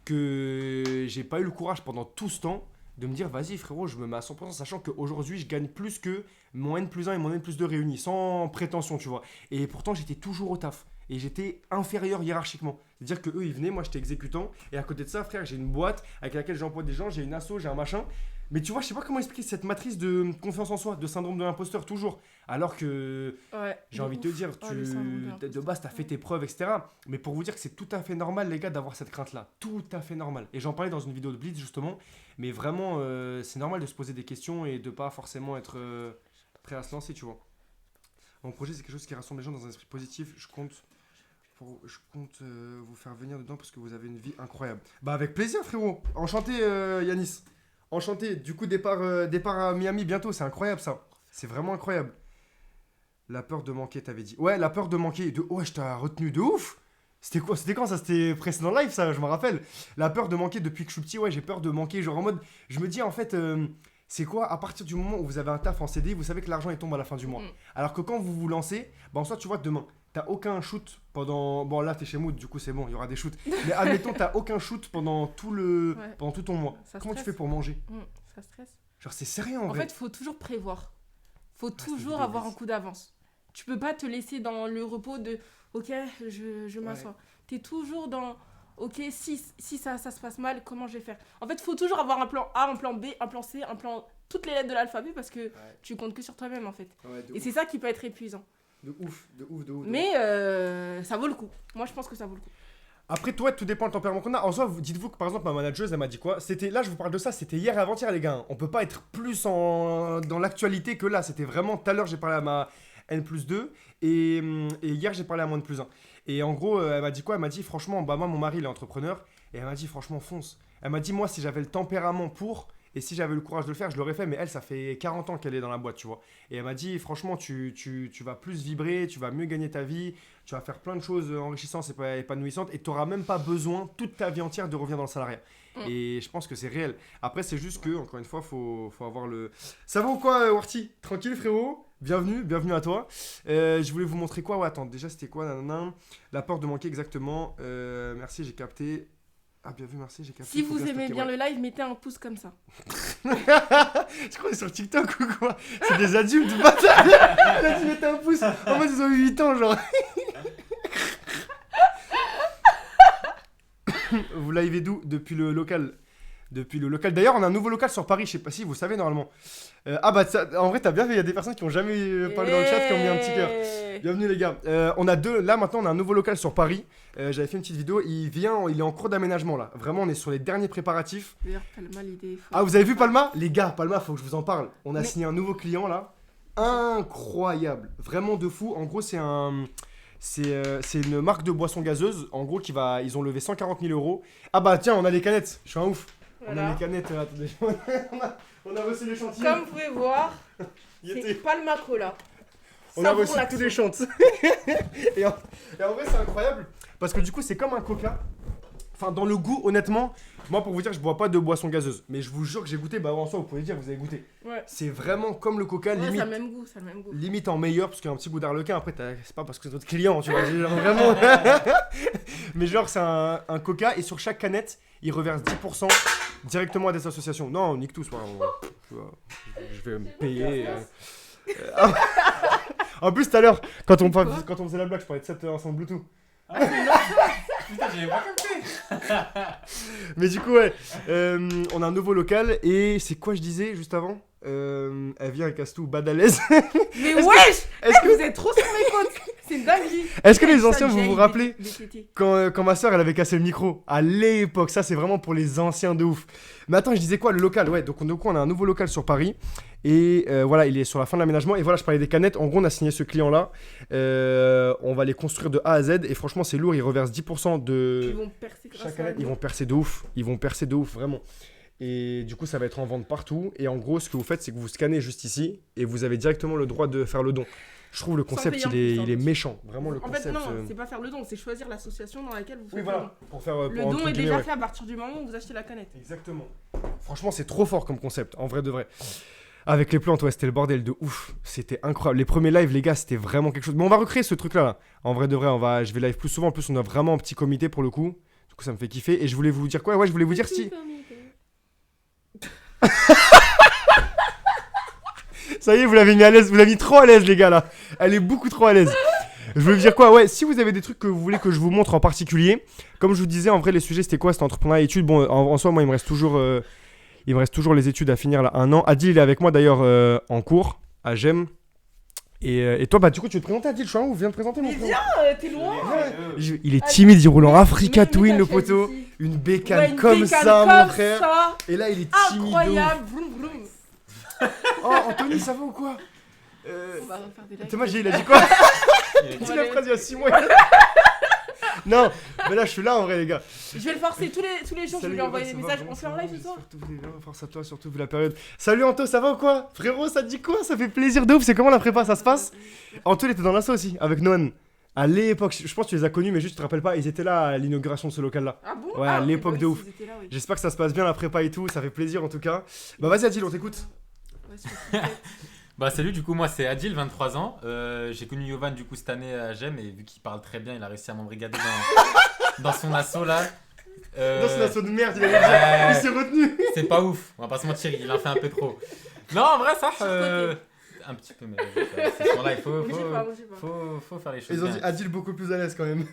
que j'ai pas eu le courage pendant tout ce temps de me dire, vas-y, frérot, je me mets à 100%, sachant qu'aujourd'hui, je gagne plus que mon N+1 et mon N+2 réunis, sans prétention, tu vois. Et pourtant, j'étais toujours au taf. Et j'étais inférieur hiérarchiquement. C'est-à-dire que eux, ils venaient, moi, j'étais exécutant. Et à côté de ça, frère, j'ai une boîte avec laquelle j'emploie des gens, j'ai une asso, j'ai un machin. Mais tu vois, je sais pas comment expliquer cette matrice de confiance en soi, de syndrome de l'imposteur, toujours. Alors que Ouais. j'ai envie de te dire, Oh, le syndrome de l'imposteur. de base, t'as fait tes preuves, etc. Mais pour vous dire que c'est tout à fait normal, les gars, d'avoir cette crainte-là. Tout à fait normal. Et j'en parlais dans une vidéo de Blitz, justement. Mais vraiment, c'est normal de se poser des questions et de pas forcément être prêt à se lancer, tu vois. Mon projet, c'est quelque chose qui rassemble les gens dans un esprit positif. Je compte vous faire venir dedans parce que vous avez une vie incroyable. Bah, avec plaisir, frérot. Enchanté, Yanis. Enchanté. Du coup, départ à Miami bientôt. C'est incroyable, ça. C'est vraiment incroyable. La peur de manquer, t'avais dit. Ouais, la peur de manquer. Ouais, je t'ai retenu de ouf. C'était quoi? C'était quand ça? C'était précédent live, ça, je me rappelle. La peur de manquer depuis que je suis petit. Ouais, j'ai peur de manquer. Genre en mode, je me dis en fait, c'est quoi? À partir du moment où vous avez un taf en CDI, vous savez que l'argent il tombe à la fin du mois. Alors que quand vous vous lancez, bah en soit, tu vois, demain, t'as aucun shoot pendant. Bon, là, t'es chez Mood, du coup, c'est bon, il y aura des shoots. Mais admettons, t'as aucun shoot pendant tout ton mois. Ça Comment tu stresse. fais pour manger? Ça stresse. Genre, c'est sérieux en En vrai. fait, faut toujours prévoir. Faut c'est toujours une avoir un devise. coup d'avance. Tu peux pas te laisser dans le repos de ok, je m'assois. T'es toujours dans ok, si ça se passe mal, comment je vais faire? En fait, faut toujours avoir un plan A, un plan B, un plan C, un plan. Toutes les lettres de l'alphabet parce que tu comptes que sur toi-même en fait. Et c'est ça qui peut être épuisant. De ouf. Mais ça vaut le coup. Moi, je pense que ça vaut le coup. Après, toi, tout dépend du tempérament qu'on a. En soi, dites-vous que par exemple, ma manageuse, elle m'a dit quoi? Là, je vous parle de ça, c'était hier et avant-hier, les gars. On peut pas être plus dans l'actualité que là. C'était vraiment tout à l'heure, j'ai parlé à ma N+2 et hier, j'ai parlé à mon N+1. Et en gros, elle m'a dit quoi? Elle m'a dit, franchement, bah, moi, mon mari, il est entrepreneur. Et elle m'a dit, franchement, fonce. Elle m'a dit, moi, si j'avais le tempérament pour. Et si j'avais le courage de le faire, je l'aurais fait. Mais elle, ça fait 40 ans qu'elle est dans la boîte, tu vois. Et elle m'a dit, franchement, tu vas plus vibrer, tu vas mieux gagner ta vie, tu vas faire plein de choses enrichissantes et épanouissantes. Et tu n'auras même pas besoin, toute ta vie entière, de revenir dans le salariat. Et je pense que c'est réel. Après, c'est juste que, encore une fois, faut avoir le... Ça va ou quoi, Warty? Tranquille, frérot? Bienvenue à toi. Je voulais vous montrer quoi? Ouais, attends, déjà, c'était quoi? Nanana. La peur de manquer, exactement. Merci, j'ai capté. Ah, bien vu, merci, j'ai capté. Si vous aimez bien le live, mettez un pouce comme ça. Tu crois qu'on est sur TikTok ou quoi? C'est des adultes, bâtard. Là, tu mettais un pouce. En mode, ils ont eu 8 ans, genre. Vous livez d'où? Depuis le local. D'ailleurs, on a un nouveau local sur Paris, je sais pas si vous savez normalement. Ah bah, en vrai, t'as bien fait, il y a des personnes qui ont jamais parlé dans le chat qui ont mis un petit cœur. Bienvenue les gars. On a maintenant on a un nouveau local sur Paris. J'avais fait une petite vidéo, il est en cours d'aménagement là. Vraiment, on est sur les derniers préparatifs. D'ailleurs, Palma, l'idée est folle. Ah, vous avez vu Palma? Les gars, Palma, faut que je vous en parle. On a signé un nouveau client là. Incroyable. Vraiment de fou. En gros, c'est une marque de boisson gazeuse. En gros, ils ont levé 140 000 €. Ah bah tiens, on a les canettes. Je suis un ouf. On a les canettes. Attendez. on a reçu l'échantillon. Comme vous pouvez voir, c'est Palma Cola. On a reçu tous les chantes. et en vrai, c'est incroyable. Parce que du coup, c'est comme un coca. Enfin, dans le goût, honnêtement, moi, pour vous dire, je bois pas de boisson gazeuse. Mais je vous jure que j'ai goûté. Bah, en soi, vous pouvez dire, vous avez goûté. Ouais. C'est vraiment comme le coca, limite. Ça a le même goût, Limite en meilleur, parce qu'il y a un petit goût d'arlequin. Après, c'est pas parce que c'est notre client, tu vois. Genre, vraiment. Mais genre, c'est un coca. Et sur chaque canette, ils reversent 10% directement à des associations. Non, on nique tous. Je vais me payer. En plus, tout à l'heure, quand on faisait la blague, je parlais de 7 ensemble Bluetooth. Ah, putain, j'avais pas capté. Mais du coup, ouais, on a un nouveau local et c'est quoi je disais juste avant? Elle vient avec Astou Badalaise. Mais wesh! Est-ce que vous êtes trop sur mes côtes? C'est une dinguerie. Est-ce que les anciens, vous vous rappelez quand ma soeur elle avait cassé le micro? À l'époque, ça c'est vraiment pour les anciens de ouf. Mais attends, je disais quoi? Le local, ouais, donc on a un nouveau local sur Paris. Et voilà, il est sur la fin de l'aménagement. Et voilà, je parlais des canettes. En gros, on a signé ce client-là. On va les construire de A à Z. Et franchement, c'est lourd. Ils reversent 10% de Ils vont percer grâce chaque à canette. nous. Ils vont percer de ouf, vraiment. Et du coup, ça va être en vente partout. Et en gros, ce que vous faites, c'est que vous scannez juste ici. Et vous avez directement le droit de faire le don. Je trouve le concept, payer en il est, plus, en il est plus. méchant. Vraiment, le En concept. fait, non, c'est pas faire le don, c'est choisir l'association dans laquelle vous faites Oui, le voilà. don. Pour faire. Le pour, don entre est guillemets, déjà ouais. fait à partir du moment où vous achetez la canette. Exactement. Franchement, c'est trop fort comme concept, en vrai de vrai. Avec les plantes, ouais, c'était le bordel de ouf. C'était incroyable. Les premiers lives, les gars, c'était vraiment quelque chose. Mais on va recréer ce truc-là. Là. En vrai de vrai, je vais live plus souvent. En plus, on a vraiment un petit comité pour le coup. Du coup, ça me fait kiffer. Et je voulais vous dire quoi? Ouais, je voulais vous dire si. Ça y est, vous l'avez mis à l'aise. Vous l'avez mis trop à l'aise, les gars, là. Elle est beaucoup trop à l'aise. Je voulais vous dire quoi? Ouais, si vous avez des trucs que vous voulez que je vous montre en particulier, comme je vous disais, en vrai, les sujets, c'était quoi? C'était entrepreneuriat et études. Bon, en soi, moi, il me reste toujours les études à finir là, 1 an. Adil, il est avec moi d'ailleurs en cours à GEM. Et toi, bah du coup, tu veux te présenter, Adil? Je suis un ouf, viens te présenter, mon Mais frère. viens, t'es loin. Il est timide, il roule en Africa Mets Twin, ta le chaise poteau. ici. Une bécane Ouais, une comme bécane ça, comme mon frère. ça. Et là, il est timide. de ouf. Incroyable. Vroom, vroom. Oh, Anthony, ça va ou quoi? On va faire des lives. Thomas, il a dit quoi? Il a dit la Allez. phrase il y a 6 mois. Non, mais là, je suis là en vrai, les gars. Je vais le forcer tous les jours, je vais lui envoyer des messages. On fait un live ce soir. Force à toi, surtout vu la période. Salut Anto, ça va ou quoi? Frérot, ça te dit quoi? Ça fait plaisir de ouf. C'est comment la prépa? Ça se passe? Anto, il était dans l'asso aussi, avec Noan. À l'époque, je pense que tu les as connus, mais juste tu te rappelles pas, ils étaient là à l'inauguration de ce local-là. Ah bon? Ouais, à ok, l'époque bah de oui, ouf. ils étaient là, oui. J'espère que ça se passe bien la prépa et tout, ça fait plaisir en tout cas. Bah vas-y Adil, on t'écoute. Ouais, c'est pas Bah salut, du coup moi c'est Adil, 23 ans. J'ai connu Yovan du coup cette année à GEM et vu qu'il parle très bien, il a réussi à m'embrigader dans son assaut là. Non, c'est l'assaut de merde, il a ouais. il s'est retenu. C'est pas ouf, on va pas se mentir, il en fait un peu trop. Non en vrai ça, Surcoté. un petit peu mais c'est son live, Bougez pas, bougez pas. faut faire les choses Ils ont bien. dit Adil beaucoup plus à l'aise quand même.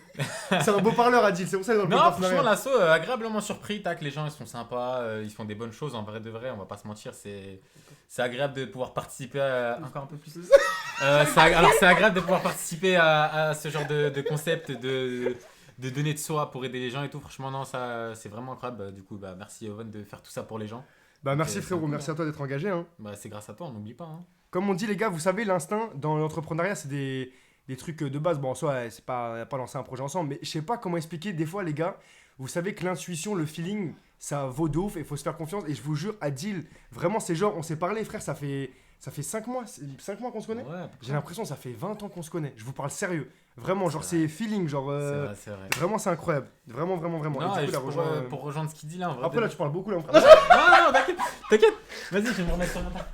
C'est un beau parleur Adil, c'est pour ça qu'il est dans le Non, partenariat. franchement, l'assaut, agréablement surpris. Tac, les gens, ils sont sympas, ils font des bonnes choses. En vrai de vrai, on va pas se mentir, c'est agréable de pouvoir participer à... Encore un peu plus. Alors, c'est agréable de pouvoir participer à ce genre de concept, de donner de soi pour aider les gens et tout. Franchement, non, ça, c'est vraiment incroyable. Du coup, bah, merci Owen de faire tout ça pour les gens. Bah merci Ok, frérot, c'est merci à toi d'être engagé. Hein. Bah, c'est grâce à toi, on n'oublie pas. Hein. Comme on dit les gars, vous savez, l'instinct dans l'entrepreneuriat, c'est des trucs de base. Bon, en soi, c'est pas, on a pas lancé un projet ensemble, mais je sais pas comment expliquer. Des fois, les gars, vous savez que l'intuition, le feeling, ça vaut de ouf et il faut se faire confiance. Et je vous jure, Adil, vraiment, c'est genre, on s'est parlé, frère, ça fait 5 mois, 5 mois qu'on se connaît. Ouais, J'ai l'impression que ça fait 20 ans qu'on se connaît. Je vous parle sérieux. Vraiment, genre, C'est vrai. c'est feeling, genre. c'est vrai. Vraiment, c'est incroyable. Vraiment. Non, Et du coup, et il a pour, rejoint, pour rejoindre ce qu'il dit là, en vrai. Après, là, tu parles beaucoup, là, mon Non, frère. non, t'inquiète. Vas-y, je vais me remettre sur la table.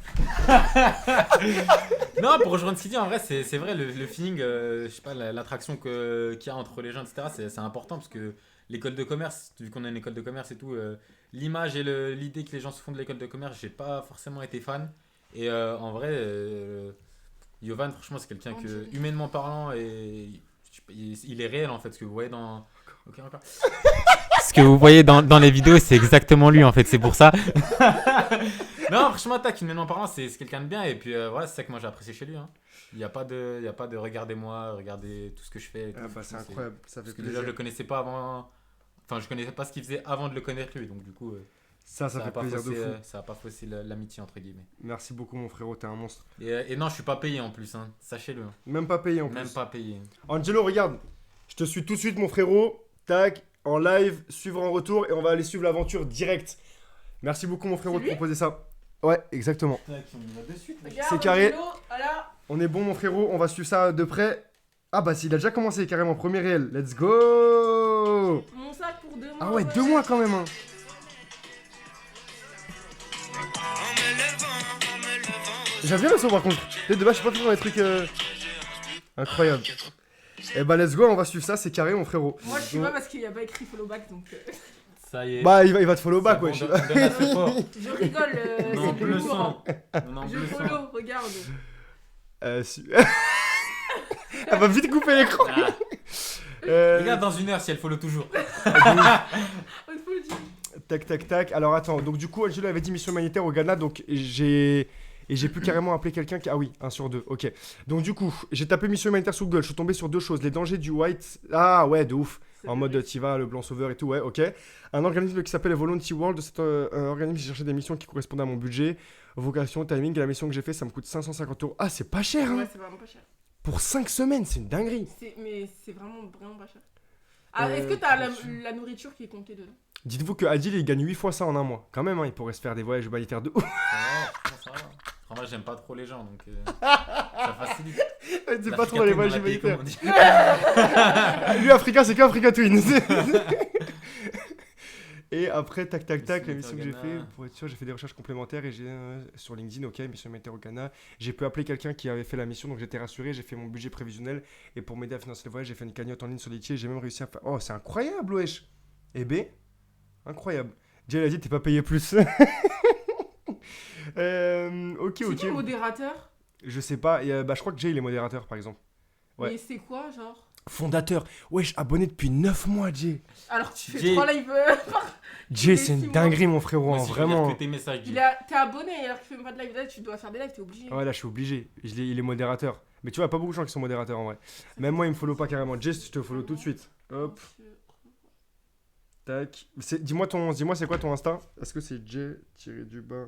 Non, pour rejoindre ce qu'il dit, en vrai, c'est vrai, le feeling, je sais pas, l'attraction qu'il y a entre les gens, etc., c'est important parce que l'école de commerce, vu qu'on a une école de commerce et tout, l'image et l'idée que les gens se font de l'école de commerce, j'ai pas forcément été fan. Et en vrai, Yovan, franchement, c'est quelqu'un que, humainement parlant, il est réel en fait, ce que vous voyez dans. Ok, encore. Ce que vous voyez dans les vidéos, c'est exactement lui en fait, c'est pour ça. Non, franchement, tac, humainement parlant, c'est quelqu'un de bien. Et puis voilà, c'est ça que moi j'ai apprécié chez lui. Hein. Il n'y a pas de regardez-moi, regardez tout ce que je fais. Et tout. Ah bah, c'est incroyable, ça fait Parce que déjà, plaisir. je le connaissais pas avant. Enfin, je connaissais pas ce qu'il faisait avant de le connaître lui. Donc, du coup, Ça fait plaisir de fou. ça a pas faussé l'amitié, entre guillemets. Merci beaucoup, mon frérot, t'es un monstre. Et non, je suis pas payé en plus, hein. Sachez-le. Même pas payé en plus. Même pas payé. Angelo, regarde, je te suis tout de suite, mon frérot. Tac, en live, suivre en retour et on va aller suivre l'aventure direct. Merci beaucoup, mon frérot, C'est de lui proposer ça. Ouais, exactement. Tac, on y va de suite. Regarde, C'est carré. Angelo, voilà. On est bon, mon frérot, on va suivre ça de près. Ah bah, s'il a déjà commencé carrément, premier réel. Let's go. Mon sac pour 2 mois. Ah ouais, 2 mois quand même. Hein. J'aime bien le son par contre. De base, je sais pas toujours les trucs incroyables. Eh bah, let's go, on va suivre ça, c'est carré, mon frérot. Moi, je suis pas parce qu'il n'y a pas écrit follow back donc. Ça y est. Bah, il va te follow back, C'est ouais. bon, je sais pas. donne la support. Je rigole, Non, c'est on plus le courant. sent. Non, Je le sent. follow, regarde. Elle va vite couper l'écran. Ah. Euh, Regarde dans 1 heure si elle follow toujours. Oh, il faut le dire. Tac. Alors attends, donc du coup, Angelo avait dit mission humanitaire au Ghana, donc j'ai pu carrément appeler quelqu'un qui... Ah oui, 1 sur 2, ok. Donc du coup, j'ai tapé mission humanitaire sur Google, je suis tombé sur 2 choses. Les dangers du white... Ah ouais, de ouf. C'est En vrai. mode t'y vas, le blanc sauveur et tout, ouais, ok. Un organisme qui s'appelle Volunteer World, c'est un organisme qui cherchait des missions qui correspondaient à mon budget, vocation, timing, et la mission que j'ai fait, ça me coûte 550 €. Ah, c'est pas cher, hein. Ouais, c'est vraiment pas cher. Pour 5 semaines, c'est une dinguerie. Mais c'est vraiment pas cher. Ah, est-ce que t'as la nourriture qui est comptée dedans? Dites-vous que Adil, il gagne 8 fois ça en 1 mois. Quand même, hein, il pourrait se faire des voyages humanitaires de ouf. Ça va. En vrai, j'aime pas trop les gens donc ça facilite. c'est pas trop dans les voyages Twin humanitaires. comme on dit. Lui, Africa, c'est qu'Africa Twin. Et après, tac, la mission que j'ai fait, pour être sûr, j'ai fait des recherches complémentaires et j'ai sur LinkedIn, ok, mission humanitaire au Ghana. J'ai pu appeler quelqu'un qui avait fait la mission, donc j'étais rassuré. J'ai fait mon budget prévisionnel et pour m'aider à financer le voyage, j'ai fait une cagnotte en ligne sur Litchi. J'ai même réussi à faire. Oh, c'est incroyable, wesh. Eh ben, incroyable. Jay a dit, t'es pas payé plus. Ok, C'est qui le modérateur? Je sais pas. Et, je crois que Jay, il est modérateur, par exemple. Ouais. Mais c'est quoi, genre? Fondateur. Wesh, abonné depuis 9 mois, Jay. Alors tu fais Jay. 3 lives Jay, c'est six une mois. dinguerie, mon frérot. Moi Hein, aussi, je veux vraiment. dire que tes messages du. T'es abonné alors que tu fais même pas de live. Là, tu dois faire des lives, t'es obligé. Ouais, là, je suis obligé. Il est modérateur. Mais tu vois, pas beaucoup de gens qui sont modérateurs en vrai. Même moi, il me follow pas carrément. Jay, je te follow tout de suite. Hop, tac. Dis-moi c'est quoi ton Insta? Est-ce que c'est Jay-du-bas?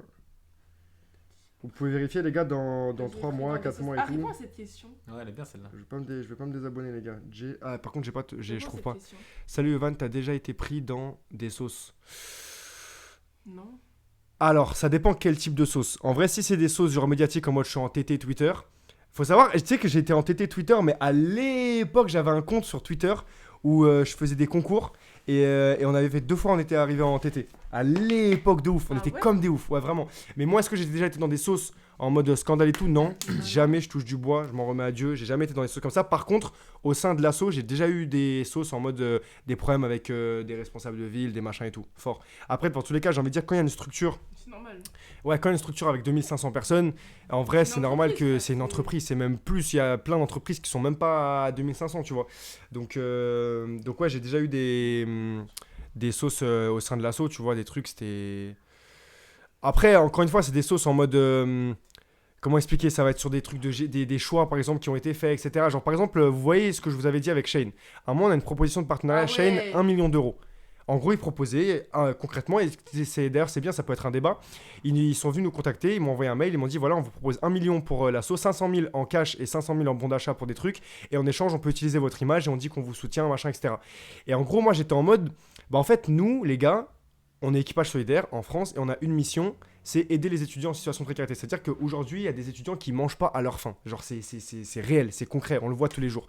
Vous pouvez vérifier, les gars, dans 3 mois, 4 mois et Ah, tout. réponds à cette question. Ouais, elle est bien celle-là. Je vais pas me désabonner, les gars. Ah, par contre, je Réponds à trouve cette pas. question. Salut, Evan, t'as déjà été pris dans des sauces? Non. Alors, ça dépend quel type de sauce. En vrai, si c'est des sauces genre médiatiques en mode je suis en TT Twitter, faut savoir, tu sais que j'ai été en TT Twitter, mais à l'époque, j'avais un compte sur Twitter où je faisais des concours et on avait fait 2 fois, on était arrivé en TT. À l'époque de ouf, on Ah était ouais comme des ouf, ouais, vraiment. Mais moi, est-ce que j'ai déjà été dans des sauces en mode scandale et tout? Non, jamais, je touche du bois, je m'en remets à Dieu, j'ai jamais été dans des sauces comme ça. Par contre, au sein de l'asso, j'ai déjà eu des sauces en mode des problèmes avec des responsables de ville, des machins et tout, fort. Après, dans tous les cas, j'ai envie de dire, quand il y a une structure. C'est normal. Ouais, quand il y a une structure avec 2500 personnes, en vrai, C'est c'est une normal entreprise, que ça, c'est une c'est- entreprise. C'est même plus, il y a plein d'entreprises qui sont même pas à 2500, tu vois. Donc ouais, j'ai déjà eu des sauces au sein de l'assaut, tu vois, des trucs, c'était. Après, encore une fois, c'est des sauces en mode. Comment expliquer? Ça va être sur des trucs des choix, par exemple, qui ont été faits, etc. Genre, par exemple, vous voyez ce que je vous avais dit avec Shane. À un moment, on a une proposition de partenariat Ah Shane, ouais. 1 million d'euros. En gros, ils proposaient, concrètement, et d'ailleurs c'est bien, ça peut être un débat, ils sont venus nous contacter, ils m'ont envoyé un mail, ils m'ont dit voilà, on vous propose 1 million pour l'assaut, 500 000 en cash et 500 000 en bon d'achat pour des trucs, et en échange, on peut utiliser votre image et on dit qu'on vous soutient, machin, etc. Et en gros, moi j'étais en mode, bah en fait, nous, les gars, on est équipage solidaire en France et on a une mission, c'est aider les étudiants en situation de précarité. C'est-à-dire qu'aujourd'hui, il y a des étudiants qui mangent pas à leur faim. Genre, c'est réel, c'est concret, on le voit tous les jours.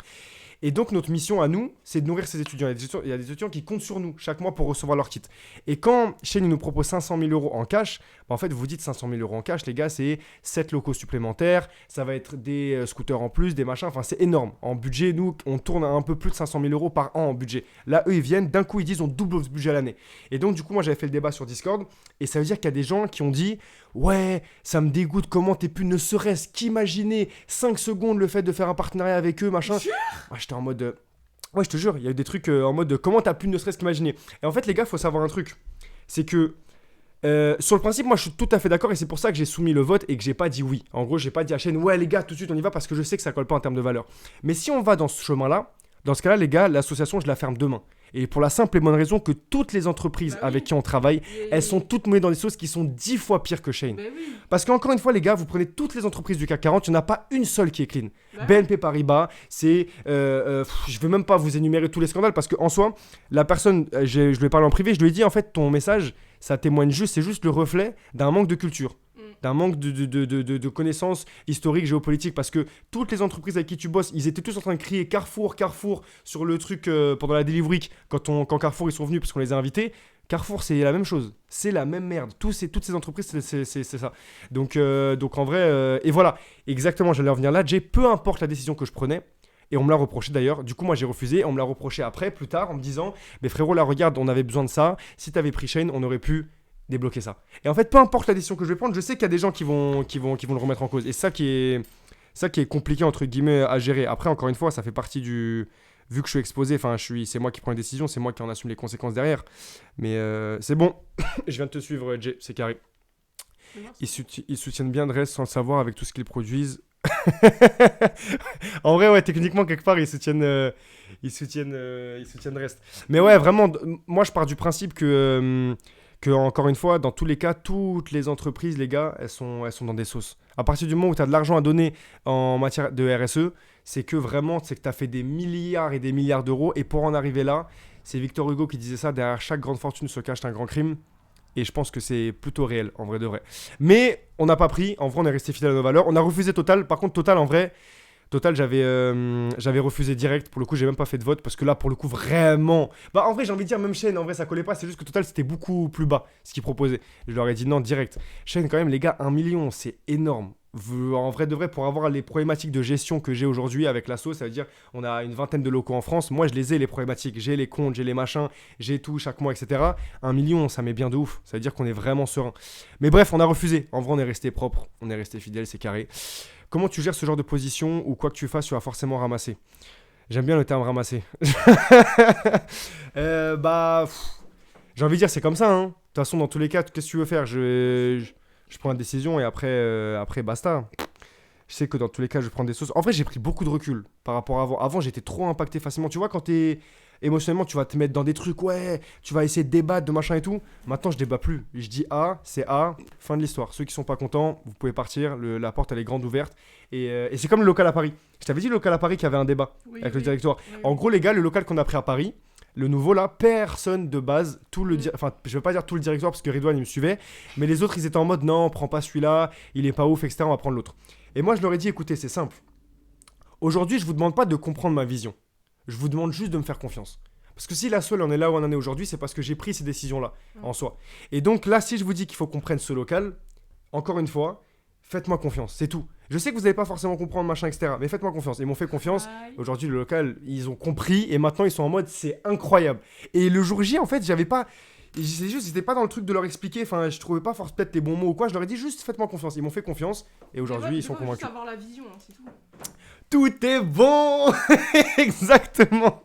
Et donc, notre mission à nous, c'est de nourrir ces étudiants. Il y a des étudiants qui comptent sur nous chaque mois pour recevoir leur kit. Et quand Shane nous propose 500 000 euros en cash, bah en fait, vous dites 500 000 euros en cash, les gars, c'est 7 locaux supplémentaires, ça va être des scooters en plus, des machins, enfin, c'est énorme. En budget, nous, on tourne à un peu plus de 500 000 euros par an en budget. Là, eux, ils viennent, d'un coup, ils disent on double ce budget à l'année. Et donc, du coup, moi, j'avais fait le débat sur Discord, et ça veut dire qu'il y a des gens qui ont dit ouais, ça me dégoûte, comment t'es pu ne serait-ce qu'imaginer 5 secondes le fait de faire un partenariat avec eux, machin. Ouais, j'étais en mode. Ouais, je te jure, il y a eu des trucs en mode comment t'as pu ne serait-ce qu'imaginer. Et en fait, les gars, faut savoir un truc. C'est que sur le principe, moi je suis tout à fait d'accord et c'est pour ça que j'ai soumis le vote et que j'ai pas dit oui. En gros, j'ai pas dit à Shane, ouais, les gars, tout de suite on y va parce que je sais que ça colle pas en termes de valeur. Mais si on va dans ce chemin-là, dans ce cas-là, les gars, l'association, je la ferme demain. Et pour la simple et bonne raison que toutes les entreprises Bah oui. avec qui on travaille, Et- elles sont toutes mouillées dans des sauces qui sont 10 fois pires que Shane. Bah oui. Parce qu'encore une fois, les gars, vous prenez toutes les entreprises du CAC 40, il n'y en a pas une seule qui est clean. Bah BNP Paribas, c'est. Je ne vais même pas vous énumérer tous les scandales parce qu'en soi, la personne, je lui ai parlé en privé, je lui ai dit en fait, ton message, ça témoigne juste, c'est juste le reflet d'un manque de culture. D'un manque de connaissances historiques, géopolitiques, parce que toutes les entreprises avec qui tu bosses, ils étaient tous en train de crier Carrefour, Carrefour sur le truc pendant la Delivery Week, quand Carrefour ils sont venus parce qu'on les a invités. Carrefour, c'est la même chose, c'est la même merde. Toutes ces entreprises, c'est ça. Donc en vrai, et voilà, exactement, j'allais revenir là. Jay, peu importe la décision que je prenais, et on me l'a reproché d'ailleurs. Du coup, moi j'ai refusé. On me l'a reproché après, plus tard, en me disant mais frérot, là regarde, on avait besoin de ça. Si t'avais pris Shane, on aurait pu débloquer ça. Et en fait, peu importe la décision que je vais prendre, je sais qu'il y a des gens qui vont le remettre en cause. Et ça qui est compliqué entre guillemets à gérer. Après, encore une fois, ça fait partie du. Vu que je suis exposé, enfin, c'est moi qui prends les décisions, c'est moi qui en assume les conséquences derrière. Mais c'est bon, je viens de te suivre, Jay, c'est carré. Ils soutiennent bien Dress sans le savoir avec tout ce qu'ils produisent. En vrai, ouais, techniquement, quelque part, ils soutiennent Dress. Mais ouais, vraiment, moi, je pars du principe que encore une fois, dans tous les cas, toutes les entreprises, les gars, elles sont dans des sauces. À partir du moment où tu as de l'argent à donner en matière de RSE, c'est que vraiment, c'est que tu as fait des milliards et des milliards d'euros. Et pour en arriver là, c'est Victor Hugo qui disait ça, derrière chaque grande fortune se cache un grand crime. Et je pense que c'est plutôt réel, en vrai de vrai. Mais on n'a pas pris, en vrai, on est resté fidèle à nos valeurs. On a refusé Total. Par contre, Total, en vrai, Total, j'avais refusé direct. Pour le coup, j'ai même pas fait de vote parce que là, pour le coup, vraiment. Bah, en vrai, j'ai envie de dire, même Shane, en vrai, ça collait pas. C'est juste que Total, c'était beaucoup plus bas ce qu'ils proposaient. Je leur ai dit non, direct. Shane, quand même, les gars, 1 million, c'est énorme. En vrai de vrai, pour avoir les problématiques de gestion que j'ai aujourd'hui avec l'asso, ça veut dire on a une vingtaine de locaux en France. Moi, je les ai, les problématiques. J'ai les comptes, j'ai les machins, j'ai tout chaque mois, etc. 1 million, ça met bien de ouf. Ça veut dire qu'on est vraiment serein. Mais bref, on a refusé. En vrai, on est resté propre, on est resté fidèle, c'est carré. Comment tu gères ce genre de position où quoi que tu fasses, tu vas forcément ramasser? J'aime bien le terme ramasser. J'ai envie de dire, c'est comme ça. Hein. De toute façon, dans tous les cas, qu'est-ce que tu veux faire? Je prends une décision et après, basta. Je sais que dans tous les cas, je prends des sauces. En vrai, j'ai pris beaucoup de recul par rapport à avant. Avant, j'étais trop impacté facilement. Tu vois, quand t'es émotionnellement, tu vas te mettre dans des trucs, ouais, tu vas essayer de débattre, de machin et tout. Maintenant, je débat plus. Je dis A, c'est A, fin de l'histoire. Ceux qui sont pas contents, vous pouvez partir. La porte, elle est grande ouverte. Et c'est comme le local à Paris. Je t'avais dit le local à Paris qui avait un débat avec le directoire. En gros, les gars, le local qu'on a pris à Paris, le nouveau là, personne de base, enfin je vais pas dire tout le directoire parce que Ridwan il me suivait, mais les autres ils étaient en mode non, prends pas celui-là, il est pas ouf, etc. On va prendre l'autre. Et moi je leur ai dit écoutez, c'est simple. Aujourd'hui je vous demande pas de comprendre ma vision, je vous demande juste de me faire confiance. Parce que si la seule en est là où on en est aujourd'hui, c'est parce que j'ai pris ces décisions là en soi. Et donc là, si je vous dis qu'il faut qu'on prenne ce local, encore une fois, faites-moi confiance, c'est tout. Je sais que vous n'allez pas forcément comprendre, machin, etc. Mais faites-moi confiance. Ils m'ont fait confiance. Aujourd'hui, le local, ils ont compris. Et maintenant, ils sont en mode, c'est incroyable. Et le jour J, en fait, j'avais pas... C'est juste, j'étais pas dans le truc de leur expliquer. Enfin, je trouvais pas forcément peut-être les bons mots ou quoi. Je leur ai dit juste, faites-moi confiance. Ils m'ont fait confiance. Et aujourd'hui, ils sont convaincus. Juste avoir la vision, hein, c'est tout. Tout est bon. Exactement.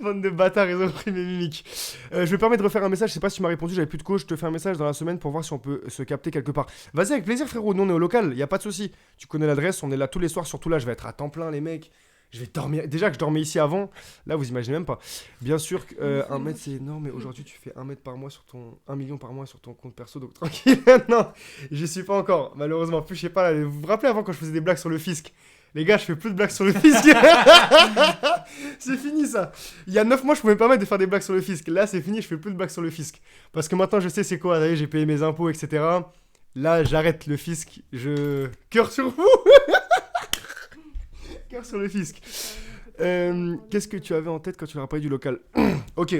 Bande de bâtards, ils ont pris mes mimiques. Je me permets de refaire un message. Je sais pas si tu m'as répondu, j'avais plus de coach. Je te fais un message dans la semaine pour voir si on peut se capter quelque part. Vas-y, avec plaisir, frérot. Nous, on est au local, y a pas de souci. Tu connais l'adresse, on est là tous les soirs. Surtout là, je vais être à temps plein, les mecs. Je vais dormir. Déjà que je dormais ici avant, là, vous imaginez même pas. Bien sûr, 1 mètre, c'est énorme. Mais aujourd'hui, tu fais 1 mètre par mois sur ton. 1 million par mois sur ton compte perso. Donc tranquille. Non, j'y suis pas encore. Malheureusement, plus je sais pas. Là, vous vous rappelez avant quand je faisais des blagues sur le fisc? Les gars, je fais plus de blagues sur le fisc. C'est fini ça. Il y a 9 mois, je pouvais me permettre de faire des blagues sur le fisc. Là, c'est fini, je fais plus de blagues sur le fisc. Parce que maintenant, je sais c'est quoi. D'ailleurs, j'ai payé mes impôts, etc. Là, j'arrête le fisc. Cœur sur vous. Cœur sur le fisc. Qu'est-ce que tu avais en tête quand tu leur as parlé du local? Ok.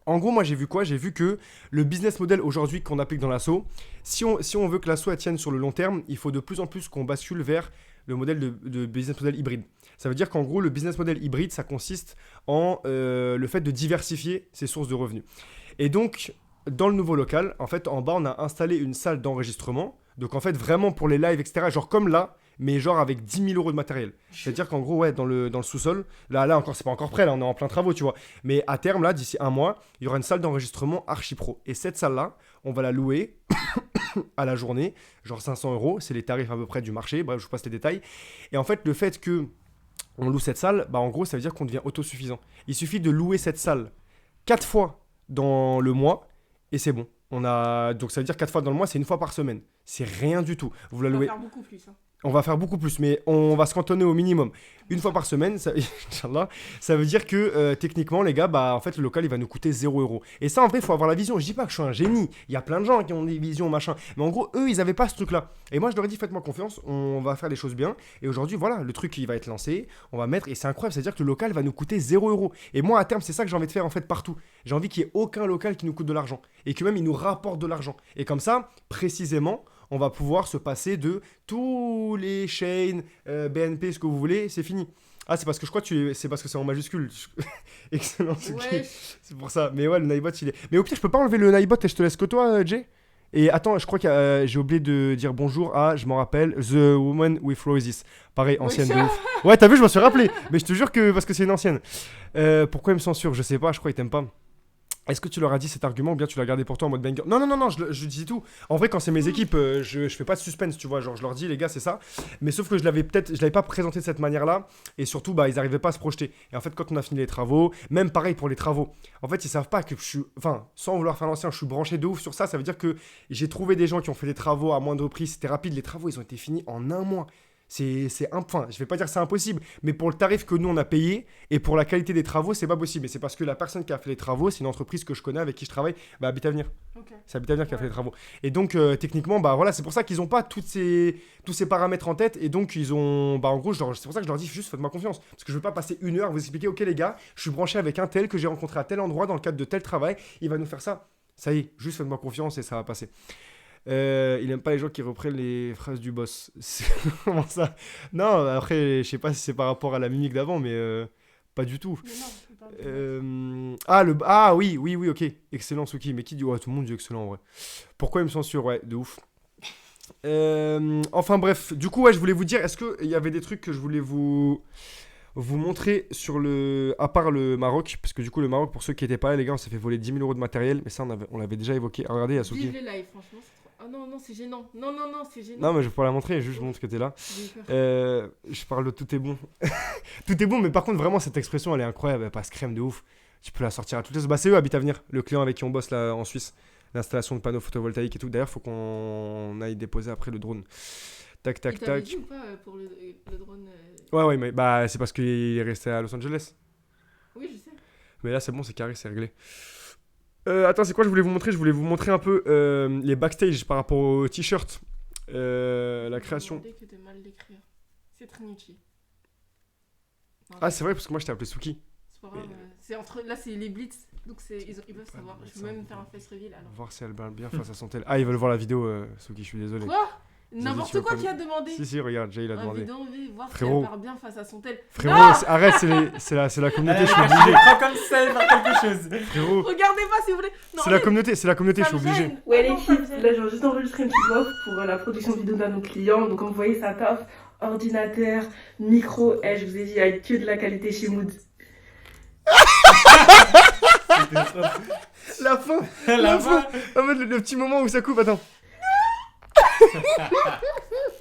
En gros, moi, j'ai vu quoi? J'ai vu que le business model aujourd'hui qu'on applique dans l'asso, si on veut que l'asso tienne sur le long terme, il faut de plus en plus qu'on bascule vers le modèle de business model hybride. Ça veut dire qu'en gros, le business model hybride, ça consiste en le fait de diversifier ses sources de revenus. Et donc, dans le nouveau local, en fait, en bas, on a installé une salle d'enregistrement. Donc, en fait, vraiment pour les lives, etc. Genre comme là, mais genre avec 10 000 € de matériel. C'est-à-dire qu'en gros, ouais, dans le sous-sol, là encore, c'est pas encore prêt, là, on est en plein travaux, tu vois. Mais à terme, là, d'ici 1 mois, il y aura une salle d'enregistrement archi pro. Et cette salle-là, on va la louer à la journée, genre 500 €, c'est les tarifs à peu près du marché, bref, je vous passe les détails. Et en fait, le fait que on loue cette salle, bah en gros, ça veut dire qu'on devient autosuffisant. Il suffit de louer cette salle 4 fois dans le mois, et c'est bon. Donc ça veut dire 4 fois dans le mois, c'est 1 fois par semaine. C'est rien du tout. Vous la louez... On va faire beaucoup plus. Hein. On va faire beaucoup plus, mais on va se cantonner au minimum 1 fois par semaine. Ça, Inch'Allah, ça veut dire que techniquement, les gars, bah en fait, le local il va nous coûter 0 €. Et ça, en vrai, il faut avoir la vision. Je dis pas que je suis un génie. Il y a plein de gens qui ont des visions, machin. Mais en gros, eux, ils avaient pas ce truc-là. Et moi, je leur ai dit, faites-moi confiance. On va faire les choses bien. Et aujourd'hui, voilà, le truc il va être lancé. On va mettre, et c'est incroyable. C'est à dire que le local va nous coûter 0 €. Et moi, à terme, c'est ça que j'ai envie de faire en fait partout. J'ai envie qu'il y ait aucun local qui nous coûte de l'argent et que même il nous rapporte de l'argent. Et comme ça, précisément, on va pouvoir se passer de tous les chains, BNP, ce que vous voulez, c'est fini. Ah, c'est parce que je crois que c'est parce que c'est en majuscule. Excellent, Ouais. c'est pour ça. Mais ouais, le Nightbot, il est... Mais au pire, je peux pas enlever le Nightbot et je te laisse que toi, Jay. Et attends, je crois que j'ai oublié de dire bonjour à, je m'en rappelle, The Woman with Roses. Pareil, ancienne de ouf. Ouais, t'as vu, je m'en suis rappelé. Mais je te jure que parce que c'est une ancienne. Pourquoi il me censure? Je sais pas, je crois qu'il t'aime pas. Est-ce que tu leur as dit cet argument ou bien tu l'as gardé pour toi en mode banger? Non, je dis tout. En vrai, quand c'est mes équipes, je fais pas de suspense, tu vois. Genre, je leur dis, les gars, c'est ça. Mais sauf que je l'avais pas présenté de cette manière-là. Et surtout, bah, ils arrivaient pas à se projeter. Et en fait, quand on a fini les travaux, même pareil pour les travaux, en fait, ils savent pas que je suis. Enfin, sans vouloir faire l'ancien, je suis branché de ouf sur ça. Ça veut dire que j'ai trouvé des gens qui ont fait des travaux à moindre prix. C'était rapide. Les travaux, ils ont été finis en 1 mois. Enfin, je vais pas dire que c'est impossible, mais pour le tarif que nous on a payé et pour la qualité des travaux, c'est pas possible. Et c'est parce que la personne qui a fait les travaux, c'est une entreprise que je connais, avec qui je travaille, bah Habitat Avenir. Ok. C'est Habitat Avenir qui a fait Ouais. les travaux. Et donc, techniquement, bah voilà, c'est pour ça qu'ils ont pas tous ces paramètres en tête. Et donc, ils ont. Bah en gros, c'est pour ça que je leur dis juste faites-moi confiance. Parce que je veux pas passer 1 heure à vous expliquer, ok les gars, je suis branché avec un tel que j'ai rencontré à tel endroit dans le cadre de tel travail, il va nous faire ça. Ça y est, juste faites-moi confiance et ça va passer. Il aime pas les gens qui reprennent les phrases du boss. Comment ça? Non, après, je sais pas si c'est par rapport à la mimique d'avant, mais pas du tout. Mais non, c'est pas vrai. Oui, ok. Excellent, Suki. Mais qui dit ouais, tout le monde dit excellent en vrai. Pourquoi il me censure? Ouais, de ouf. Enfin bref, du coup, ouais, je voulais vous dire, est-ce qu'il y avait des trucs que je voulais vous montrer sur à part le Maroc, parce que du coup, le Maroc, pour ceux qui étaient pas là, les gars, on s'est fait voler 10 000 euros de matériel, mais ça, on l'avait déjà évoqué. Ah, regardez, il y a Suki. Vive les lives, franchement. C'est trop... Ah non, c'est gênant. Non, c'est gênant. Non, mais je vais pas la montrer, juste je montre que t'es là. J'ai eu peur. Je parle de tout est bon. Tout est bon, mais par contre, vraiment, cette expression, elle est incroyable. Elle passe crème de ouf. Tu peux la sortir à toutes les... Bah, c'est eux, Habitat Avenir, le client avec qui on bosse là en Suisse. L'installation de panneaux photovoltaïques et tout. D'ailleurs, faut qu'on aille déposer après le drone. Tac, Il tac, t'avait tac. dit ou pas pour le drone Ouais, mais bah, c'est parce qu'il est resté à Los Angeles. Oui, je sais. Mais là, c'est bon, c'est carré, c'est réglé. Attends, c'est quoi je voulais vous montrer? Je voulais vous montrer un peu les backstage par rapport au t-shirt. La création. Que de mal l'écrire. C'est Trinity. Non, Ah, c'est vrai, parce que moi, je t'ai appelé Suki. c'est pas grave. C'est entre... Là, c'est les Blitz. Donc ils peuvent savoir. Je peux même faire un face reveal alors. Voir si elle parle bien face à son tel. Ah, ils veulent voir la vidéo, Suki, je suis désolé. Quoi? Ils ont dit, N'importe tu veux quoi pas qui a demandé. Si, regarde, Jay, il a Ah, demandé. vidéo, voir si Frérot. elle part bien face à son tel. Frérot, Non arrête, c'est la communauté, je suis Je obligé. prends comme ça, il faire quelque chose. Frérot, Regardez pas si vous voulez. Non, c'est la mais- communauté, je suis obligé. Ouais, l'équipe, là, j'ai juste enregistré une petite offre pour la production vidéo d'un de nos clients. Donc, envoyez sa taf, ordinateur, micro. Je vous ai dit, il y a que de la qualité chez Mood. La fin, La fin. En fait, le petit moment où ça coupe, attends.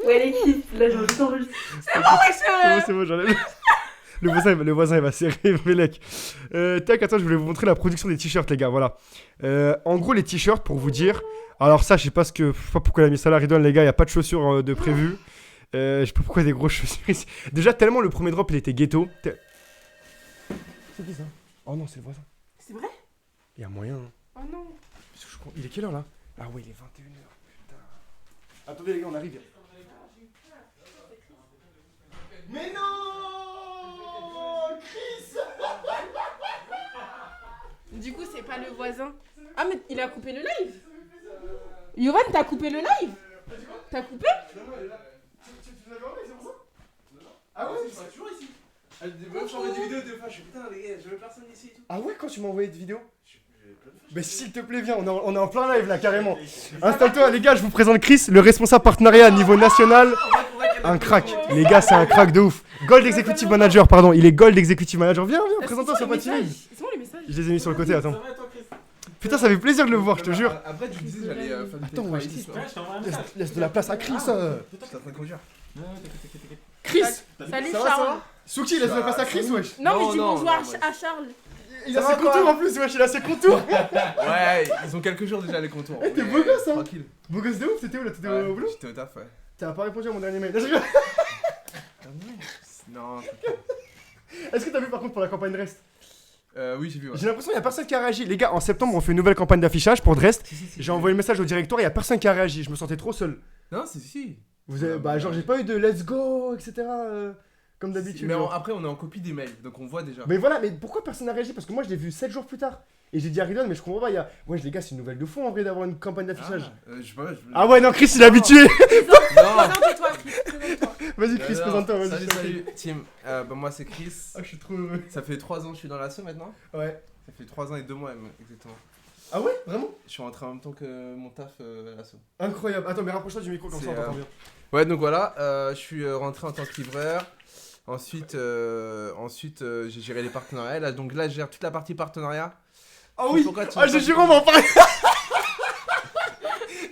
Ouais, l'équipe, là, j'ai juste enregistré. C'est bon, j'enlève. Le voisin, il va serrer, Mélec. Tac, attends, je voulais vous montrer la production des t-shirts, les gars, voilà. En gros, les t-shirts, pour vous dire... Alors ça, je sais pas pourquoi il a mis ça là, Ridwan, les gars, il y a pas de chaussures de prévues. Je sais pas pourquoi il y a des grosses chaussures ici. Déjà, tellement le premier drop, il était ghetto. C'est qui ça? Oh non, c'est le voisin. C'est vrai? Il y a moyen, hein. Oh non. Il est quelle heure, là? Ah ouais, il est 21h, putain. Attendez, les gars, on arrive. Mais non, Chris. Du coup, c'est pas le voisin. Ah, mais il a coupé le live. Yovan, t'as coupé le live? T'as coupé? Tu l'avais enlevé, c'est pour ça? Ah ouais, c'est toujours ici. Elle j'envoie des vidéos deux fois, je suis putain les gars, je veux personne ici et tout. Ah ouais, quand tu m'as envoyé des vidéos? J'ai plein de fois. Mais s'il te plaît, viens, on est en plein live là, carrément. Installe-toi, les gars, je vous présente Chris, le responsable partenariat à niveau national. Un crack, les gars, c'est un crack de ouf. Gold Executive Manager, pardon, il est Gold Executive Manager. Viens, présente-toi, c'est pas timide. C'est bon les messages. Je les ai mis sur le côté, Ça attends. va, toi, Chris? Putain, ça fait plaisir de le voir, je te jure. Après, tu me disais, j'allais faire du Attends, ouais, télétravail ici, Ouais, je t'envoie un Laisse, message. laisse de la place à Chris. J'étais en train de conduire. Ouais, t'inquiète. Chris, Salut ça va, Charles. Souki, laisse de la place à Chris, wesh. Non, mais Non, je dis non, bonjour non, à Charles. Il a Ça ses va, quoi contours en plus, wesh, il a ses contours. Ouais, ils ont quelques jours déjà les contours. Eh, t'es mais beau gosse, hein. Tranquille. Beau gosse de ouf, t'étais où là? T'étais au boulot? J'étais au taf, ouais. T'as pas répondu à mon dernier mail. Là, je rigole. Non, Est-ce que t'as vu par contre pour la campagne Drest? oui, j'ai vu, ouais. J'ai l'impression qu'il y a personne qui a réagi. Les gars, en septembre, on fait une nouvelle campagne d'affichage pour Drest. J'ai envoyé le message au directoire, il y a personne qui a réagi. Je me sentais trop seul. Non, c'est si. Vous avez, bah, genre, j'ai pas eu de let's go, etc. Comme d'habitude. Mais genre. après, on est en copie des mails, donc on voit déjà. Mais voilà, mais pourquoi personne n'a réagi? Parce que moi, je l'ai vu 7 jours plus tard. Et j'ai dit à Ridon, mais je comprends pas. Il y a... Ouais, les gars, c'est une nouvelle de fond en vrai d'avoir une campagne d'affichage. Je sais pas, Ah ouais, non, Chris, il est habitué. Non. Présente-toi, Chris. Présente-toi. Vas-y, Chris, présente-toi. Vas-y. Salut, salut, team. Bah, moi, c'est Chris. Ah, je suis trop heureux. Ça fait 3 ans que je suis dans l'assaut maintenant. Ouais. Ça fait 3 ans et 2 mois, même, exactement. Ah ouais, vraiment? Je suis rentré en même temps que mon taf à l'assaut. Incroyable. Attends, mais rapproche-toi du micro comme ça, on C'est, t'entend bien. Ouais, donc voilà, je suis rentré en tant que livreur. Ensuite, j'ai géré les partenariats. Là, donc là, je gère toute la partie partenariat. Ah oui. Pourquoi tu Ah, veux j'ai pas- juré, on va en parler.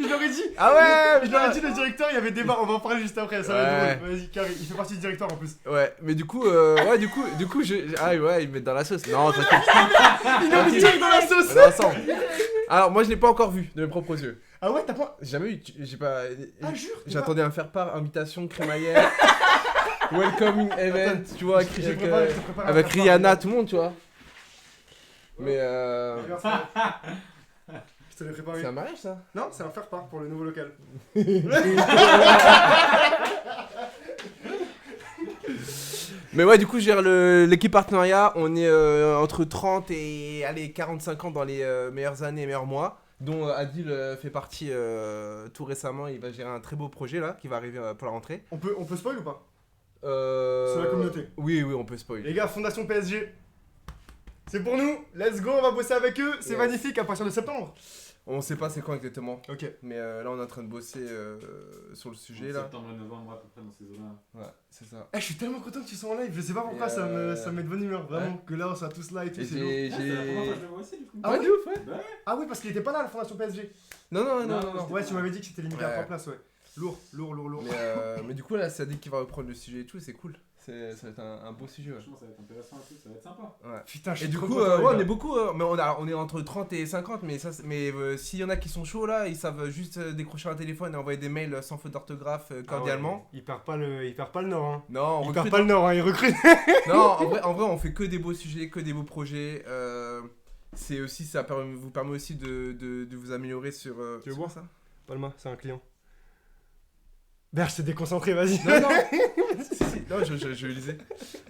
Je l'aurais dit. Ah ouais, Je l'aurais dit, le directeur, il y avait débat, on va en parler juste après, ça va Ouais. être drôle. Vas-y, carré, il fait partie du directeur en plus. Ouais, mais du coup, ah ouais, ils me mettent dans la sauce. Non, t'inquiète. Il a mis direct dans la sauce. On est ensemble. Alors, moi, je l'ai pas encore vu de mes propres yeux. Ah ouais, t'as pas. J'ai jamais eu, j'ai pas. Ah, jure. J'attendais un faire-part, invitation, crémaillère. welcoming event, tu vois, avec, Je te prépare à avec faire Rihanna, tout le monde, tu vois. Mais Regarde ça. Je te l'ai préparé. c'est un mariage ça. Non, c'est un faire-part pour le nouveau local. Mais ouais, du coup, je gère l'équipe partenariat. On est entre 30 et allez, 45 ans dans les meilleures années, meilleurs mois. Dont Adil fait partie tout récemment. Il va gérer un très beau projet là qui va arriver pour la rentrée. On peut spoil ou pas? Sur la communauté. Oui, on peut spoiler. Les gars, Fondation PSG. C'est pour nous. Let's go, on va bosser avec eux. C'est Yes. magnifique à partir de septembre. On sait pas c'est quand exactement. Ok. Mais là, on est en train de bosser sur le sujet là. Septembre et novembre à peu près dans ces zones-là. Ouais, c'est ça. Eh, je suis tellement content que tu sois en live. Je sais pas pourquoi Et ça me met de bonne humeur. Vraiment, que là on soit tous là et tout. Et C'est lourd. j'ai. C'est la première fois que je le vois aussi du coup. Ah Ouais, ouais de ouf, ouais. Ah oui, parce qu'il était pas là à la Fondation PSG. Non. Ouais, tu m'avais dit que c'était limité à Ouais. 3 places, ouais. Lourd. Mais du coup, là, c'est Adil qui va reprendre le sujet et tout, c'est cool. Ça va être un beau sujet, ouais. Franchement, ça va être intéressant et tout, ça va être sympa. Ouais. Putain, je Et suis du trop coup, content, les ouais, gars. on est beaucoup, mais on est entre 30 et 50, mais s'il y en a qui sont chauds là, ils savent juste décrocher un téléphone et envoyer des mails sans faute d'orthographe cordialement. Ah ouais, il perd pas le nord, hein. Non, Il on perd recrute. pas le nord, hein, il recrute. Non, en vrai, on fait que des beaux sujets, que des beaux projets. C'est aussi, vous permet aussi de vous améliorer sur. Tu veux sur boire ça? Palma, c'est un client. Berge, t'es déconcentré, vas-y. Non. Si, non, je le disais.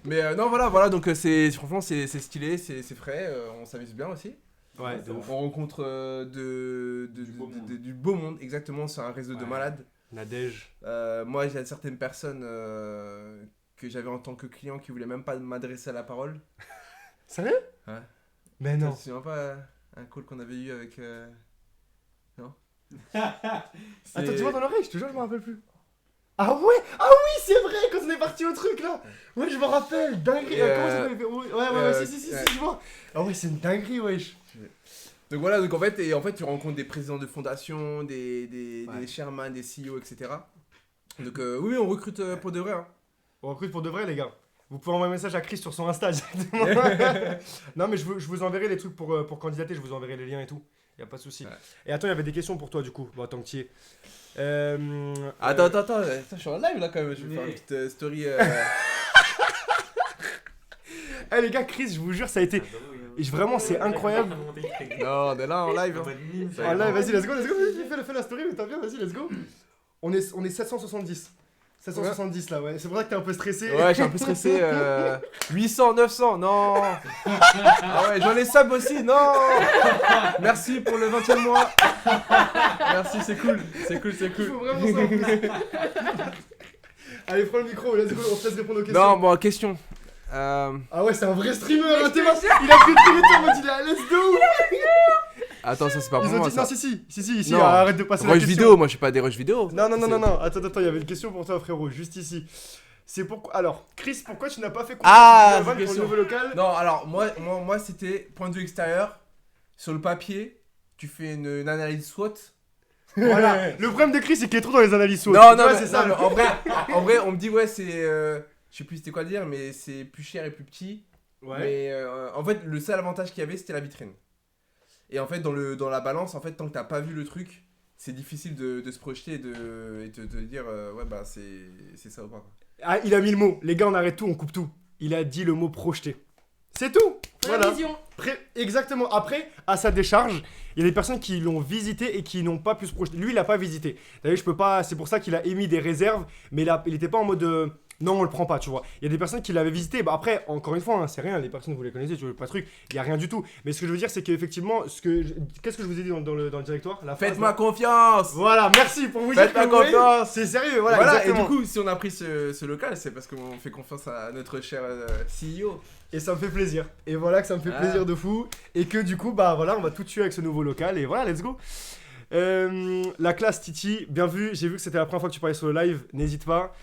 Mais non, voilà, donc franchement, c'est stylé, c'est frais, on s'amuse bien aussi. Ouais, de ouf. On rencontre du beau monde, exactement, sur un réseau de Ouais. malades. Nadège. Moi, j'ai certaines personnes que j'avais en tant que client qui voulaient même pas m'adresser à la parole. Sérieux? Ouais. Mais Tu non. te souviens pas un call qu'on avait eu avec. Non. Attends, dis-moi dans l'oreille, je te jure, je me rappelle plus. Ah ouais? Ah oui, c'est vrai, quand on est parti au truc là. Ouais, je me rappelle, dinguerie. Et Comment ça s'appelle? Ouais, si, ouais. je vois. Ah ouais, c'est une dinguerie, wesh. Donc voilà, donc en fait, tu rencontres des présidents de fondations, des Ouais. chairman, des CEO, etc. Donc oui, on recrute pour de vrai. Hein. On recrute pour de vrai, les gars. Vous pouvez envoyer un message à Chris sur son Insta directement. Non, mais je vous enverrai les trucs pour candidater, je vous enverrai les liens et tout. Y a pas de souci. Ouais. Et attends, il y avait des questions pour toi du coup. Bon, tant que tu y es. Attends, je suis en live là quand même, je vais faire une petite story. Eh les gars, Chris, je vous jure, ça a été. Vraiment, c'est incroyable. Non, on est là en live. Hein. Ah là, vas-y, let's go, fais la story, mais t'as bien, vas-y, let's go. On est 770. 770 là, ouais. C'est pour ça que t'es un peu stressé. Ouais, je suis un peu stressé. 800, 900, non. Ah ouais, j'en ai sub aussi, non. Merci pour le 20e mois. Merci, c'est cool. Il faut vraiment ça en plus. Allez, prends le micro, let's go, on te laisse répondre aux questions. Non, bon, question. Ah ouais, c'est un vrai streamer, hein, t'es voir. Il a pris tous les temps, il dit là, let's go. Attends, ça c'est pas pour Ils ont moi dit, ça. non, ici, Non. arrête de passer la Rush question. vidéo, moi je suis pas des rush vidéo. Non, attends, il y avait une question pour toi, frérot, juste ici. C'est pourquoi. Alors, Chris, pourquoi tu n'as pas fait Ah, pour c'est le question. nouveau local? Non, alors moi c'était point de vue extérieur. Sur le papier, tu fais une analyse SWOT. Voilà, le problème de Chris, c'est qu'il est trop dans les analyses SWOT. Non, Tu non, vois, mais, c'est ça. non, mais en vrai, on me dit ouais, c'est. Je sais plus c'était quoi dire, mais c'est plus cher et plus petit. Ouais. Mais en fait, le seul avantage qu'il y avait, c'était la vitrine. Et en fait, dans la balance, en fait, tant que t'as pas vu le truc, c'est difficile de se projeter et de dire ouais, bah c'est ça ou pas. Quoi. Ah, il a mis le mot. Les gars, on arrête tout, on coupe tout. Il a dit le mot projeté. C'est tout. Voilà. Prévision. Exactement. Après, à sa décharge, il y a des personnes qui l'ont visité et qui n'ont pas pu se projeter. Lui, il a pas visité. T'as vu, je peux pas. C'est pour ça qu'il a émis des réserves, mais il était pas en mode. Non, on le prend pas, tu vois. Il y a des personnes qui l'avaient visité. Bah après, encore une fois, hein, c'est rien. Les personnes, vous les connaissez, tu veux pas de truc. Il y a rien du tout. Mais ce que je veux dire, c'est qu'effectivement, qu'est-ce que je vous ai dit dans le directoire? La phrase, Faites-moi là. confiance. Voilà, merci pour vous dire Faites-moi que vous voyez, confiance. c'est sérieux, voilà. Voilà, et exactement. du coup, si on a pris ce local, c'est parce qu'on fait confiance à notre cher CEO. Et ça me fait plaisir. Et voilà que ça me fait Ah. plaisir de fou. Et que du coup, bah voilà, on va tout tuer avec ce nouveau local. Et voilà, let's go. La classe Titi, bien vu. J'ai vu que c'était la première fois que tu parlais sur le live. N'hésite pas.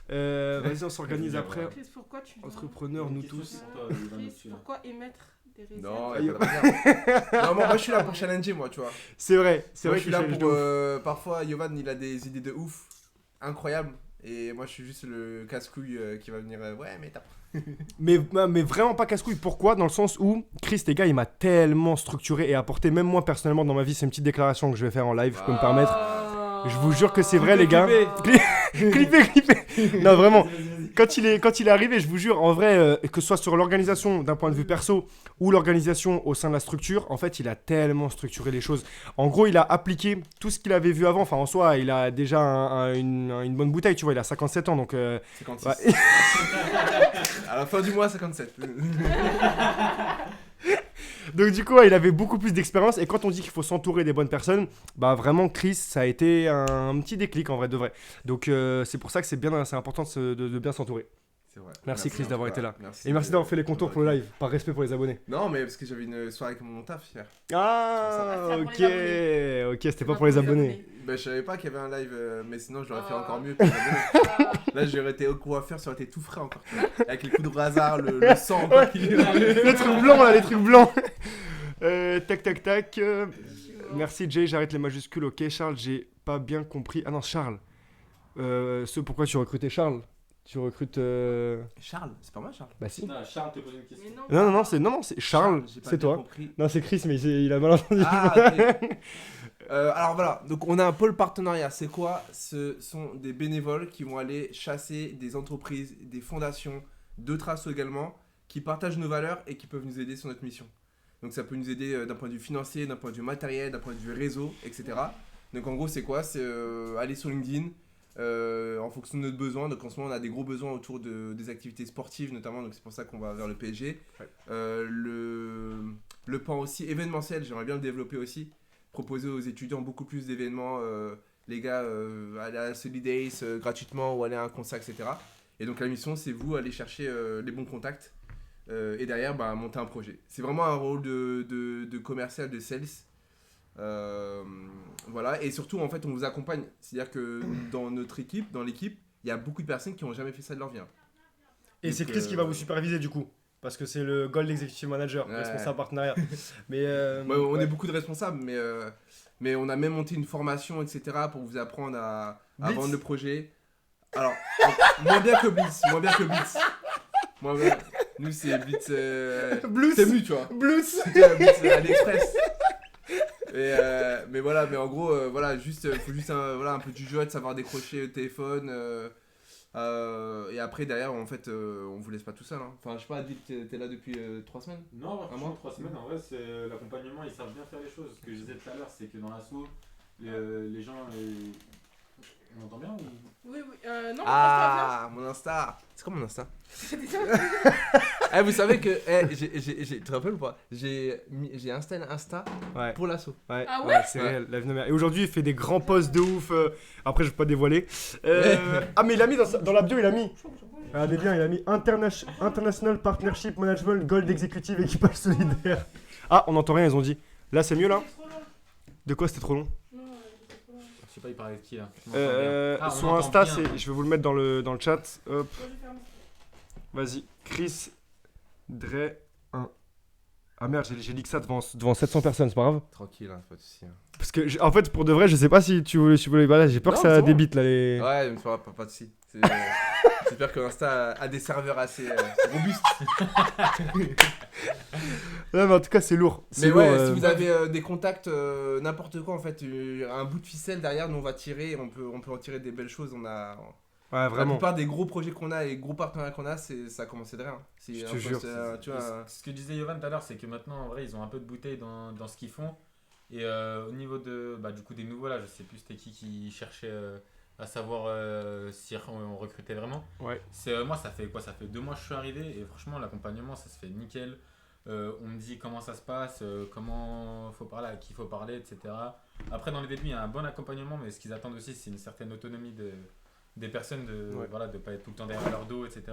Vas-y, on s'organise après. Chris, pourquoi tu viens Entrepreneurs, nous tous. Chris, pourquoi émettre des réserves? Non, y a pas de réserve. Non, moi je suis là pour challenger, moi, tu vois. C'est vrai, c'est Moi vrai je suis que là je pour. de ouf. Parfois, Yovan il a des idées de ouf, incroyables. Et moi je suis juste le casse-couille qui va venir. Ouais, mais t'as pas. Mais vraiment pas casse-couille. Pourquoi? Dans le sens où Chris, les gars, il m'a tellement structuré et apporté, même moi personnellement dans ma vie, c'est une petite déclaration que je vais faire en live, je peux me permettre. Je vous jure que c'est vrai, les gars. Clippez. Non, vraiment. Quand il est arrivé, je vous jure, en vrai, que ce soit sur l'organisation d'un point de vue perso ou l'organisation au sein de la structure, en fait, il a tellement structuré les choses. En gros, il a appliqué tout ce qu'il avait vu avant. Enfin, en soi, il a déjà une bonne bouteille, tu vois. Il a 57 ans, donc... 56. ouais. À la fin du mois, 57. Donc du coup, ouais, il avait beaucoup plus d'expérience. Et quand on dit qu'il faut s'entourer des bonnes personnes, bah vraiment, Chris, ça a été un petit déclic en vrai de vrai. Donc c'est pour ça que c'est important de bien s'entourer. C'est vrai. Merci Chris en d'avoir tout été cas. là. Merci Et merci d'avoir fait les contours pour le live, par respect pour les abonnés. Non, mais parce que j'avais une soirée avec mon taf hier. Ah, C'est pour ok. les abonnés. Ok, c'était pas pour les abonnés. Bah, je savais pas qu'il y avait un live, mais sinon je l'aurais fait Ah. encore mieux. Pour les abonnés. Ah, Là, j'aurais été au coiffeur, ça aurait été tout frais encore. Tu vois, avec les coups de hasard, le sang encore Ouais. qui Les trucs blancs là, les trucs blancs. Tac. Merci Jay, j'arrête les majuscules. Ok, Charles, j'ai pas bien compris. Ah non, Charles. Pourquoi tu recrutais Charles? Tu recrutes. Charles, c'est pas moi, Charles. Bah si. Non, Charles te pose une question. mais Non, c'est Charles, j'ai pas c'est bien toi. compris. Non, c'est Chris, mais il a mal entendu. Ah, ok. Alors voilà, donc on a un pôle partenariat. C'est quoi? Ce sont des bénévoles qui vont aller chasser des entreprises, des fondations, d'autres assos également, qui partagent nos valeurs et qui peuvent nous aider sur notre mission. Donc ça peut nous aider d'un point de vue financier, d'un point de vue matériel, d'un point de vue réseau, etc. Donc en gros c'est quoi? C'est aller sur LinkedIn en fonction de notre besoin. Donc en ce moment on a des gros besoins autour des activités sportives notamment, donc c'est pour ça qu'on va vers le PSG. Ouais. Le pan aussi événementiel, j'aimerais bien le développer aussi. Proposer aux étudiants beaucoup plus d'événements, les gars, aller à Solidays gratuitement ou aller à un concert, etc. Et donc la mission c'est vous aller chercher les bons contacts. Et derrière, bah, monter un projet. C'est vraiment un rôle de commercial, de sales. Voilà. Et surtout, en fait, on vous accompagne. C'est-à-dire que dans notre équipe, dans l'équipe, il y a beaucoup de personnes qui n'ont jamais fait ça de leur vie. Hein. Et c'est Chris qui va vous superviser du coup. Parce que c'est le Gold Executive Manager, Ouais. responsable partenariat. Mais Ouais, on ouais. est beaucoup de responsables, mais on a même monté une formation, etc. pour vous apprendre à Blitz. vendre le projet. Alors, moins bien que Blitz. Nous, c'est Blitz. Blues. Temu, tu vois. Blues. Blitz AliExpress. Mais voilà, mais en gros, voilà, faut juste un peu du jeu, de savoir décrocher le téléphone. Et après, derrière, en fait, on vous laisse pas tout seul. Hein. Enfin, je sais pas, Adil, t'es là depuis 3 semaines? Non, Un franchement, mois 3 semaines, en vrai, c'est l'accompagnement, ils savent bien faire les choses. Ce que je disais tout à l'heure, c'est que dans l'assaut, les gens. On entend bien ou... Oui, non, Ah, mon Insta. C'est quoi mon Insta? Vous savez que. Tu te rappelles ou pas? J'ai installé un Insta Ouais. pour l'assaut. Ouais, Ah ouais c'est Ouais. réel. La vie de ma mère. Et aujourd'hui, il fait des grands posts de ouf. Après, je vais pas dévoiler. Ah, mais il a mis dans la bio, il a mis. Regardez bien, il a mis International Partnership Management Gold Executive Équipage Solidaire. Ah, on n'entend rien, ils ont dit. Là, c'est mieux là? De quoi c'était trop long? Je sais pas, il parlait de qui là? On Son entend Insta, bien. je vais vous le mettre dans le chat. Hop, vas-y. Chris Dre 1. Ah merde, j'ai dit que ça devant 700 personnes, c'est pas grave. Tranquille, hein, pas de soucis. Hein. Parce que, en fait, pour de vrai, je sais pas si tu voulais. Voilà, j'ai peur Non, que ça c'est bon. débite là. Les... Ouais, mais pas de soucis. J'espère que Insta a des serveurs assez robustes. Non, mais en tout cas, c'est lourd. C'est Mais lourd, ouais, si vous avez des contacts, n'importe quoi en fait, un bout de ficelle derrière, nous on va tirer, on peut en tirer des belles choses. Ouais, La vraiment. plupart des gros projets qu'on a et gros partenariats qu'on a, ça a commencé de rien. C'est Je un te poste, jure. tu vois, Ce que disait Yovan tout à l'heure, c'est que maintenant, en vrai, ils ont un peu de bouteille dans ce qu'ils font. Et au niveau du coup, des nouveaux, là, je sais plus c'était qui cherchait à savoir si on recrutait vraiment. Ouais. Moi, ça fait 2 mois que je suis arrivé et franchement, l'accompagnement, ça se fait nickel. On me dit comment ça se passe, comment faut parler, à qui faut parler, etc. Après, dans les débuts, il y a un bon accompagnement, mais ce qu'ils attendent aussi, c'est une certaine autonomie des personnes, de ne pas être tout le temps derrière leur dos, etc.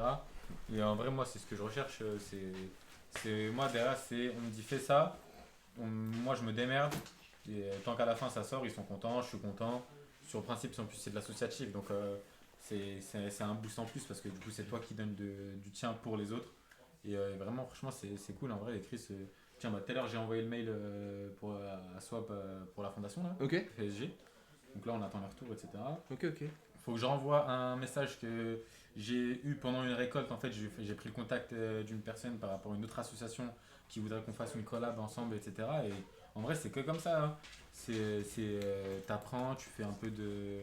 Et en vrai, moi, c'est ce que je recherche. Moi, derrière, on me dit fais ça, moi, je me démerde. Et tant qu'à la fin, ça sort, ils sont contents, je suis content. Sur le principe, en plus, c'est de l'associatif, donc c'est un boost en plus parce que du coup, c'est toi qui donnes du tien pour les autres. Et vraiment, franchement, c'est cool en vrai. Chris, tiens, tout à l'heure, j'ai envoyé le mail à Swap pour la fondation là, Ok, PSG. Donc là, on attend les retours, etc. ok. faut que je renvoie un message que j'ai eu pendant une récolte. En fait, j'ai pris le contact d'une personne par rapport à une autre association qui voudrait qu'on fasse une collab ensemble, etc. Et en vrai, c'est que comme ça. Hein. T'apprends, tu fais un peu du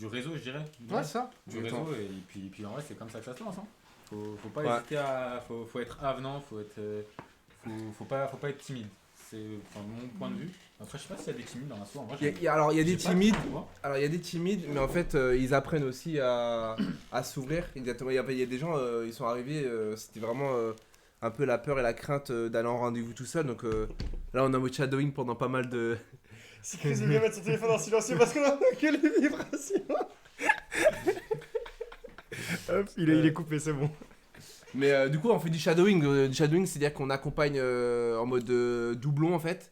réseau, je dirais. Ouais, ça. Du réseau, et puis en vrai, c'est comme ça que ça se lance. Hein. Faut pas Ouais. hésiter faut être avenant, faut pas être timide. C'est mon point de vue. Après, je sais pas s'il y a des timides dans l'assaut. En vrai, Alors, il y a des j'ai pas timides. tu vois. Alors, il y a des timides, mais en fait, ils apprennent aussi à s'ouvrir. Exactement. Il y a des gens, ils sont arrivés, c'était vraiment un peu la peur et la crainte d'aller en rendez-vous tout seul. Donc là, on a mode shadowing pendant pas mal de. Si Chris veut bien mettre son téléphone en silencieux parce qu'on a que les vibrations. Hop, il est coupé, c'est bon. Mais du coup, on fait du shadowing. Du shadowing, c'est-à-dire qu'on accompagne en mode doublon en fait.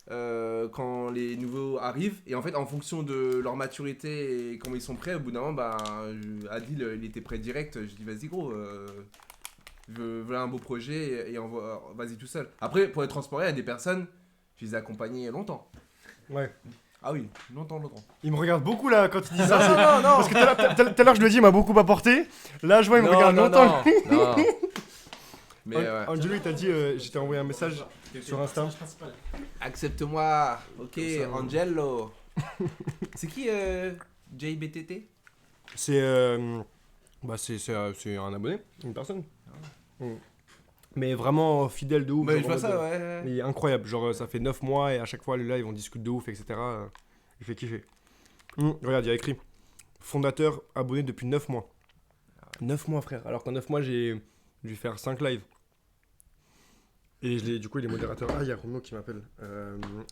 Quand les nouveaux arrivent, et en fait en fonction de leur maturité et comment ils sont prêts, au bout d'un moment, Adil il était prêt direct. Je dis vas-y gros, voilà un beau projet et vas-y tout seul. Après, pour être transparent, il y a des personnes, je les ai accompagnés longtemps. Ouais. Ah oui, longtemps. Il me regarde beaucoup là quand il dit ça. Non. Parce que tout à l'heure je lui ai dit il m'a beaucoup apporté. Là je vois il me regarde longtemps. Non. Mais ouais. Angelo il t'a dit je t'ai envoyé un message sur Insta. Accepte-moi, ok, Ça, Angelo. C'est qui JBTT? C'est c'est un abonné, une personne. Mais vraiment fidèle de ouf. Bah, genre je vois en ça, mode, ouais. Il est incroyable, genre ça fait 9 mois et à chaque fois le live on discute de ouf, etc. Il fait kiffer. Regarde, il y a écrit fondateur abonné depuis 9 mois. 9 mois frère, alors qu'en 9 mois j'ai dû faire 5 lives. Et du coup il est modérateur. Ah il y a Romo qui m'appelle.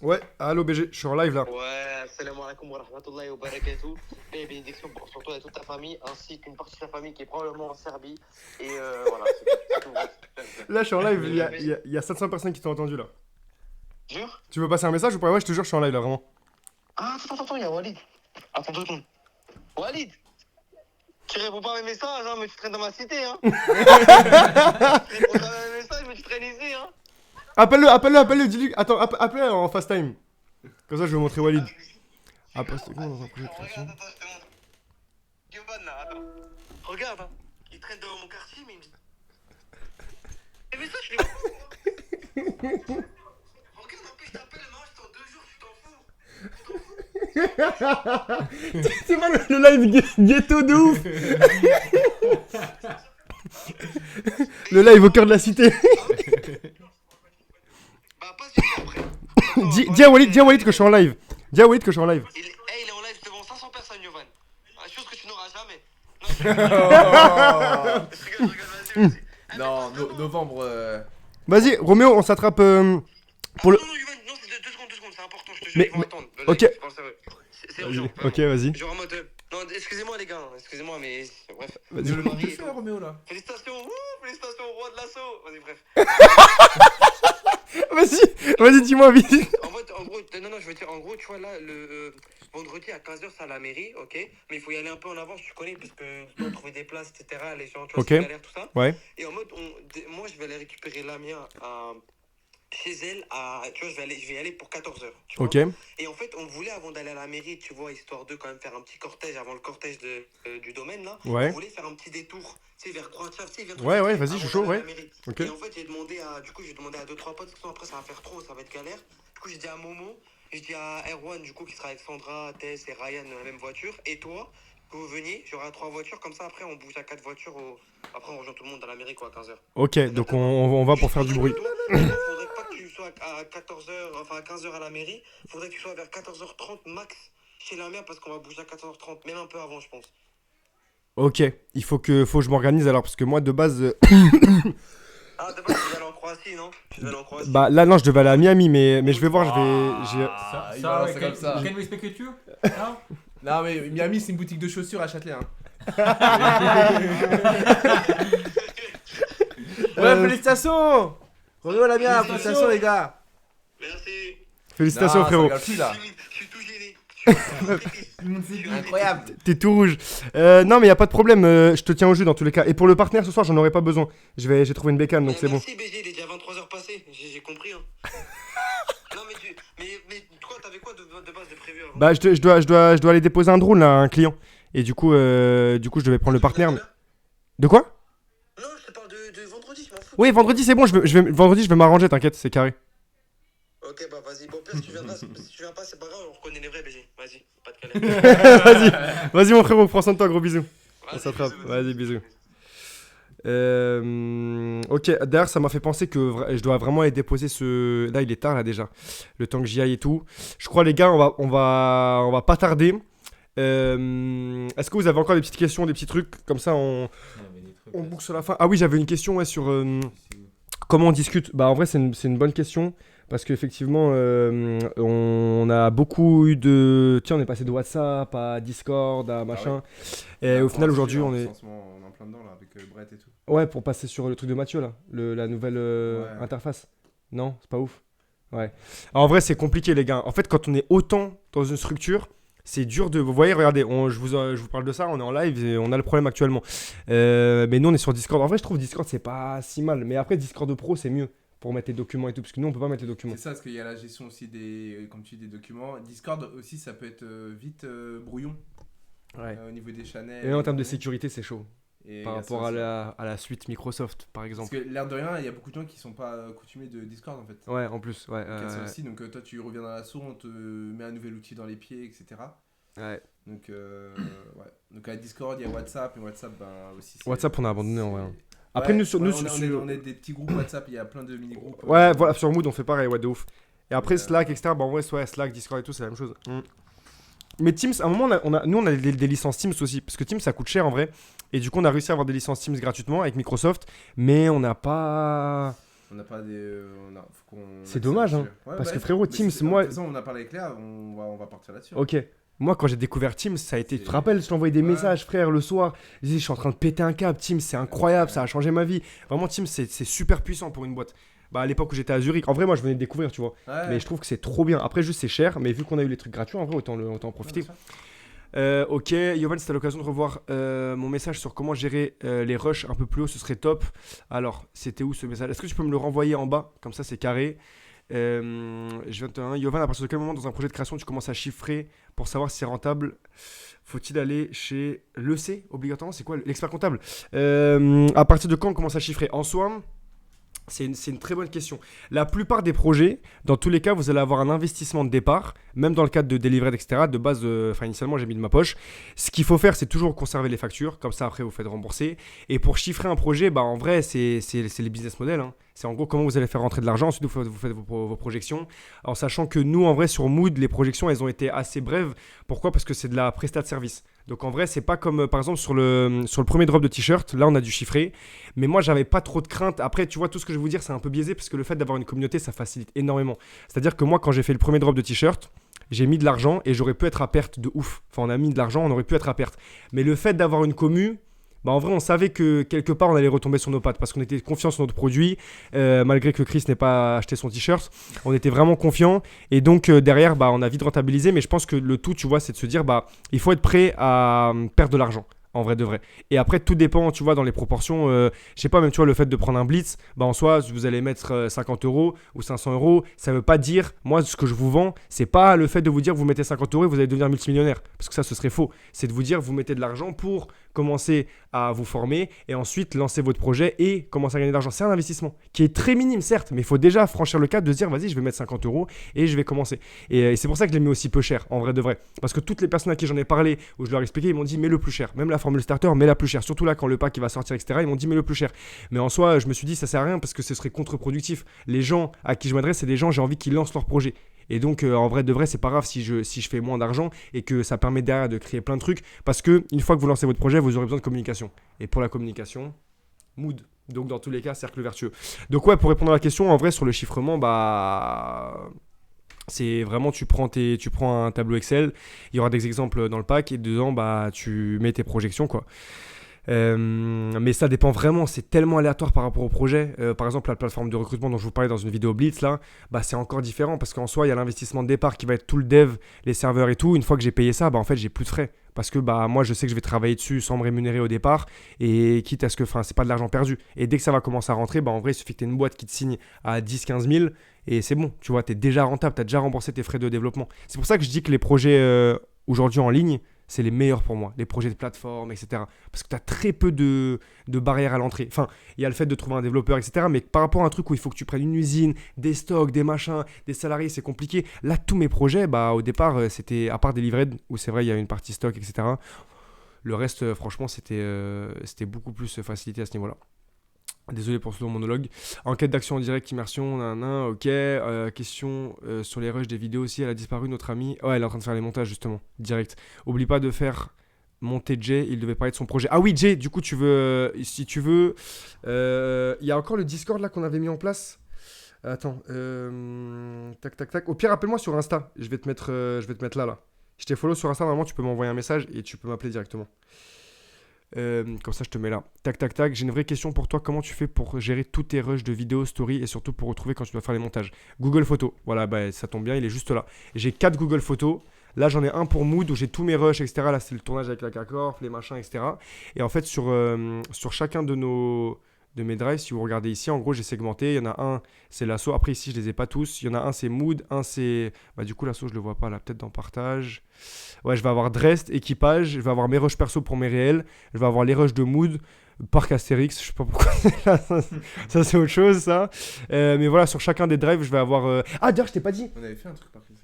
Ouais, allô BG, je suis en live là. Ouais, salam alaikum wa rahmatullahi wa barakatuh. Et bénédiction pour toi et toute ta famille, ainsi qu'une partie de ta famille qui est probablement en Serbie. Et voilà, c'est tout. Là je suis en live, il y a 700 personnes qui t'ont entendu là. Jure? Tu veux passer un message ou pas? Ouais, je te jure, je suis en live là vraiment. Ah, attends, il y a Walid. Attends 2 secondes. Walid! Tu réponds pas à mes messages, hein, mais tu traînes dans ma cité, hein. Tu réponds pas à mes messages, mais tu traînes ici, hein. Appelle-le, dis-lui. Attends, appelle-le en fast time. Comme ça je vais montrer Walid. Ah, pas c'était quoi dans un projet de création? Regarde, attends, je te montre. Yoban, là, attends. Regarde, hein. Il traîne devant mon quartier, mais il me dit. Les messages, je les vois. Regarde, en plus, je t'appelle, moi, je t'en 2 jours, tu t'en fous. C'est pas le live ghetto de ouf. Le live au cœur de la cité. Bah, pas sûr après. Dis à Walid que je suis en live. Dis à Walid que je suis en live. Il est en live devant 500 personnes, Yovan. Chose que tu n'auras jamais. Non, je rigole, vas-y. Non, novembre. Vas-y, Roméo, on s'attrape pour le. Non, Yovan, non, c'est 2 secondes, c'est important, je te jure, Mais- ils vont attendre. ok. Je pense à eux. C'est urgent. Ok, vas-y. Genre en mode. Non, excusez-moi, les gars, excusez-moi, mais. Bref. Vas-y. Le mari Tu et fais tout. Roméo là? Félicitations, félicitations au roi de l'assaut. Vas-y, bref. Vas-y, dis-moi vite. En gros, non, je veux dire, en gros, tu vois, là, le vendredi à 15h, c'est à la mairie, ok. Mais il faut y aller un peu en avance, tu connais, parce que tu dois trouver des places, etc. Les gens, tu vois, Ok. c'est galère, tout ça. Ouais. Et en mode, moi, je vais aller récupérer Lamia chez elle, tu vois, je vais y aller pour 14h. Ok. Et en fait, on voulait, avant d'aller à la mairie, tu vois, histoire de quand même faire un petit cortège, avant le cortège du domaine, là, Ouais. on voulait faire un petit détour, tu sais, vers Croix-de-Chave, tu sais, vers Ouais, ouais, avant vas-y, je suis chaud, d'aller à ouais. la mairie. Ok. Et en fait, j'ai demandé à 2-3 potes, parce que sinon après, ça va faire trop, ça va être galère. Du coup, j'ai dit à Momo, j'ai dit à Erwan, du coup, qui sera avec Sandra, Tess et Ryan dans la même voiture, et toi, que vous veniez, j'aurai 3 voitures, comme ça, après, on bouge à 4 voitures, après, on rejoint tout le monde dans la mairie, quoi, à 15h. Ok, donc on va pour faire du bruit. Il faudrait pas que tu sois à 14h, enfin à 15h à la mairie. Faudrait que tu sois vers 14h30 max chez la mère parce qu'on va bouger à 14h30, même un peu avant, je pense. Ok, il faut que je m'organise alors parce que moi de base Ah, d'abord, tu vas aller en Croatie, non? Tu vas aller en Croatie. bah là non, je devais aller à Miami mais je vais voir, Ah, il balance ça comme ça. Can we speak with you? Non? Non, mais Miami, c'est une boutique de chaussures à Châtelet. Hein. Ouais, félicitations! Roméo la bien, félicitations les gars! Merci. Félicitations Non, ça frérot. rigole plus là. Je suis tout gêné. Incroyable. T'es tout rouge. Non mais y a pas de problème, je te tiens au jus dans tous les cas. Et pour le partenaire ce soir, j'en aurai pas besoin. J'ai trouvé une bécane donc c'est bon. Merci BG, il est déjà 23h passé. J'ai compris. Hein. Non, mais toi, t'avais quoi de base de prévu avant? Bah, je dois aller déposer un drone là, à un client. Et du coup, je devais prendre le partenaire. De quoi? Non, je te parle de vendredi, je m'en fous. Oui, vendredi, c'est bon. Vendredi, je vais m'arranger, t'inquiète, c'est carré. Ok, bah vas-y. Bon, pire, si tu viendras, si tu viens pas, c'est pas grave, on reconnaît les vrais BG. Vas-y, pas de galère. Vas-y, mon frérot, prends soin de toi, gros bisous. On Vas-y, s'attrape. bisous, Vas-y, bisous. Ok, d'ailleurs, ça m'a fait penser que je dois vraiment aller déposer ce. Là, il est tard, là, déjà. Le temps que j'y aille et tout. Je crois, les gars, on va pas tarder. Est-ce que vous avez encore des petites questions, des petits trucs? Comme ça, on boucle sur la fin. Ah oui, j'avais une question ouais, sur comment on discute. Bah, en vrai, c'est une bonne question. Parce qu'effectivement, on a beaucoup eu de. Tiens, on est passé de WhatsApp à Discord, à machin. Et au final, aujourd'hui, on est. On est en plein dedans là avec Brett et tout. Ouais, pour passer sur le truc de Mathieu, là. La nouvelle Ouais. interface. Non, c'est pas ouf. Ouais. En vrai, c'est compliqué, les gars. En fait, quand on est autant dans une structure, c'est dur de. Vous voyez, regardez, je vous parle de ça, on est en live et on a le problème actuellement. Mais nous, on est sur Discord. En vrai, je trouve Discord, c'est pas si mal. Mais après, Discord Pro, c'est mieux pour mettre les documents et tout. Parce que nous, on peut pas mettre les documents. C'est ça, parce qu'il y a la gestion aussi des, comme tu dis, des documents. Discord aussi, ça peut être vite brouillon Ouais. au niveau des channels. Et même en termes de sécurité, c'est chaud. Et Par il y a rapport ça aussi. à la suite Microsoft, par Parce exemple. que l'air de rien, il y a beaucoup de gens qui sont pas coutumés de Discord en fait. Ouais, en plus, ouais. Donc, il y a ça aussi, donc toi tu reviens dans la source, on te met un nouvel outil dans les pieds, etc. Ouais. Donc, ouais. Donc à Discord, il y a WhatsApp, et WhatsApp, ben aussi. WhatsApp, on a abandonné en vrai. c'est- Après, Ouais, nous, sur, ouais, nous, on est des petits groupes WhatsApp, il y a plein de mini-groupes. Ouais, voilà, sur Mood, on fait pareil, ouais, de ouf. Et après, Mais, Slack, etc. Bah, en vrai, ouais, Slack, Discord et tout, c'est la même chose. Mais Teams, à un moment, nous, on a des licences Teams aussi. Parce que Teams, ça coûte cher en vrai. Et du coup, on a réussi à avoir des licences Teams gratuitement avec Microsoft. Mais on n'a pas. On n'a pas des. Faut qu'on C'est dommage, hein. Ouais, Parce ouais, que frérot, mais Teams, de moi. toute façon, on a parlé avec Léa, on va partir là-dessus. Ok. Moi, quand j'ai découvert Teams, ça a été. Tu te C'est- rappelles, je t'envoyais des Ouais. messages, frère, le soir. Je disais, je suis en train de péter un câble. Teams, c'est incroyable, ça a changé ma vie. Vraiment, Teams, c'est super puissant pour une boîte. Bah, à l'époque où j'étais à Zurich, en vrai, moi, je venais de découvrir, tu vois. Ouais. Mais je trouve que c'est trop bien. Après, juste, c'est cher. Mais vu qu'on a eu les trucs gratuits, en vrai, autant en profiter. Ouais, bien sûr. Ok, Yovan, si t'as l'occasion de revoir mon message sur comment gérer les rushs un peu plus haut, ce serait top. Alors, c'était où ce message? Est-ce que tu peux me le renvoyer en bas? Comme ça, c'est carré. Je 21. Yovan, à partir de quel moment dans un projet de création tu commences à chiffrer pour savoir si c'est rentable? Faut-il aller chez l'EC obligatoirement? C'est quoi l'expert comptable? À partir de quand on commence à chiffrer? En soi, c'est une très bonne question. La plupart des projets, dans tous les cas, vous allez avoir un investissement de départ, même dans le cadre de Delivered, etc. De base, initialement, j'ai mis de ma poche. Ce qu'il faut faire, c'est toujours conserver les factures. Comme ça, après, vous faites rembourser. Et pour chiffrer un projet, bah, en vrai, c'est les business models. Hein. C'est en gros comment vous allez faire rentrer de l'argent. Ensuite, vous faites vos projections. En sachant que nous, en vrai, sur Mood, les projections, elles ont été assez brèves. Pourquoi? Parce que c'est de la prestat de service. Donc en vrai, c'est pas comme par exemple sur le premier drop de t-shirt. Là, on a dû chiffrer. Mais moi, j'avais pas trop de crainte. Après, tu vois, tout ce que je vais vous dire, c'est un peu biaisé parce que le fait d'avoir une communauté, ça facilite énormément. C'est-à-dire que moi, quand j'ai fait le premier drop de t-shirt, j'ai mis de l'argent et j'aurais pu être à perte de ouf. Enfin, on a mis de l'argent, on aurait pu être à perte. Mais le fait d'avoir une commu, bah en vrai, on savait que quelque part, on allait retomber sur nos pattes parce qu'on était confiants sur notre produit. Malgré que Chris n'ait pas acheté son t-shirt, on était vraiment confiants. Et donc, derrière, bah, on a vite rentabilisé. Mais je pense que le tout, tu vois, c'est de se dire, bah, il faut être prêt à perdre de l'argent. En vrai de vrai. Et après, tout dépend, tu vois, dans les proportions. Je sais pas, même, tu vois, le fait de prendre un blitz, bah, en soi, vous allez mettre 50 € ou 500 €. Ça veut pas dire, moi, ce que je vous vends, c'est pas le fait de vous dire, vous mettez 50 € et vous allez devenir multimillionnaire. Parce que ça, ce serait faux. C'est de vous dire, vous mettez de l'argent pour commencer à vous former et ensuite lancer votre projet et commencer à gagner de l'argent. C'est un investissement qui est très minime, certes, mais il faut déjà franchir le cap de se dire, vas-y, je vais mettre 50 € et je vais commencer. Et c'est pour ça que je l'ai mis aussi peu cher, en vrai de vrai. Parce que toutes les personnes à qui j'en ai parlé, où je leur ai expliqué, ils m'ont dit, mets le plus cher. Même la formule starter, mets la plus chère. Surtout là, quand le pack il va sortir, etc., ils m'ont dit, mets le plus cher. Mais en soi, je me suis dit, ça sert à rien parce que ce serait contre-productif. Les gens à qui je m'adresse, c'est des gens, j'ai envie qu'ils lancent leur projet. Et donc, en vrai de vrai, c'est pas grave si je fais moins d'argent et que ça permet derrière de créer plein de trucs. Parce que une fois que vous lancez votre projet, vous aurez besoin de communication. Et pour la communication, Mood. Donc, dans tous les cas, cercle vertueux. Donc, ouais, pour répondre à la question, en vrai, sur le chiffrement, bah. C'est vraiment, tu prends un tableau Excel, il y aura des exemples dans le pack et dedans, bah, tu mets tes projections, quoi. Mais ça dépend vraiment, c'est tellement aléatoire par rapport au projet. Par exemple, la plateforme de recrutement dont je vous parlais dans une vidéo Blitz, là, bah, c'est encore différent parce qu'en soi, il y a l'investissement de départ qui va être tout le dev, les serveurs et tout. Une fois que j'ai payé ça, bah, en fait, j'ai plus de frais. Parce que bah, moi, je sais que je vais travailler dessus sans me rémunérer au départ. Et quitte à ce que, c'est pas de l'argent perdu. Et dès que ça va commencer à rentrer, bah, en vrai, il suffit que tu aies une boîte qui te signe à 10-15 000 et c'est bon. Tu vois, tu es déjà rentable, tu as déjà remboursé tes frais de développement. C'est pour ça que je dis que les projets aujourd'hui en ligne, c'est les meilleurs pour moi, les projets de plateforme, etc. Parce que tu as très peu de barrières à l'entrée. Enfin, il y a le fait de trouver un développeur, etc. Mais par rapport à un truc où il faut que tu prennes une usine, des stocks, des machins, des salariés, c'est compliqué. Là, tous mes projets, bah, au départ, c'était, à part Delivered, où c'est vrai, il y a une partie stock, etc. Le reste, franchement, c'était beaucoup plus facilité à ce niveau-là. Désolé pour ce long monologue. Enquête d'action en direct, immersion, ok. Question sur les rushs des vidéos aussi. Elle a disparu, notre amie. Ouais, elle est en train de faire les montages justement, direct. Oublie pas de faire monter Jay. Il devait parler de son projet. Ah oui, Jay, du coup, si tu veux. Il y a encore le Discord là qu'on avait mis en place. Attends. Tac. Au pire, appelle-moi sur Insta. Je vais te mettre là. Je t'ai follow sur Insta. Normalement, tu peux m'envoyer un message et tu peux m'appeler directement. Comme ça je te mets là. Tac. J'ai une vraie question pour toi. Comment tu fais pour gérer tous tes rushs de vidéos, story et surtout pour retrouver quand tu dois faire les montages? Google Photos. Voilà, bah, ça tombe bien, il est juste là. J'ai 4 Google Photos. Là j'en ai un pour Mood où j'ai tous mes rushs, etc. Là c'est le tournage avec la K-Corp, les machins, etc. Et en fait sur chacun de mes drives, si vous regardez ici, en gros j'ai segmenté. Il y en a un, c'est l'assaut. Après ici je les ai pas tous. Il y en a un c'est Mood, un c'est... Bah du coup l'assaut je le vois pas là, peut-être dans partage. Ouais, je vais avoir Drest, équipage, je vais avoir mes rushs perso pour mes réels, je vais avoir les rushs de Mood, Parc Astérix, je sais pas pourquoi c'est là, ça c'est autre chose ça. Mais voilà, sur chacun des drives, je vais avoir... Ah d'ailleurs, je t'ai pas dit, On avait fait un truc par contre.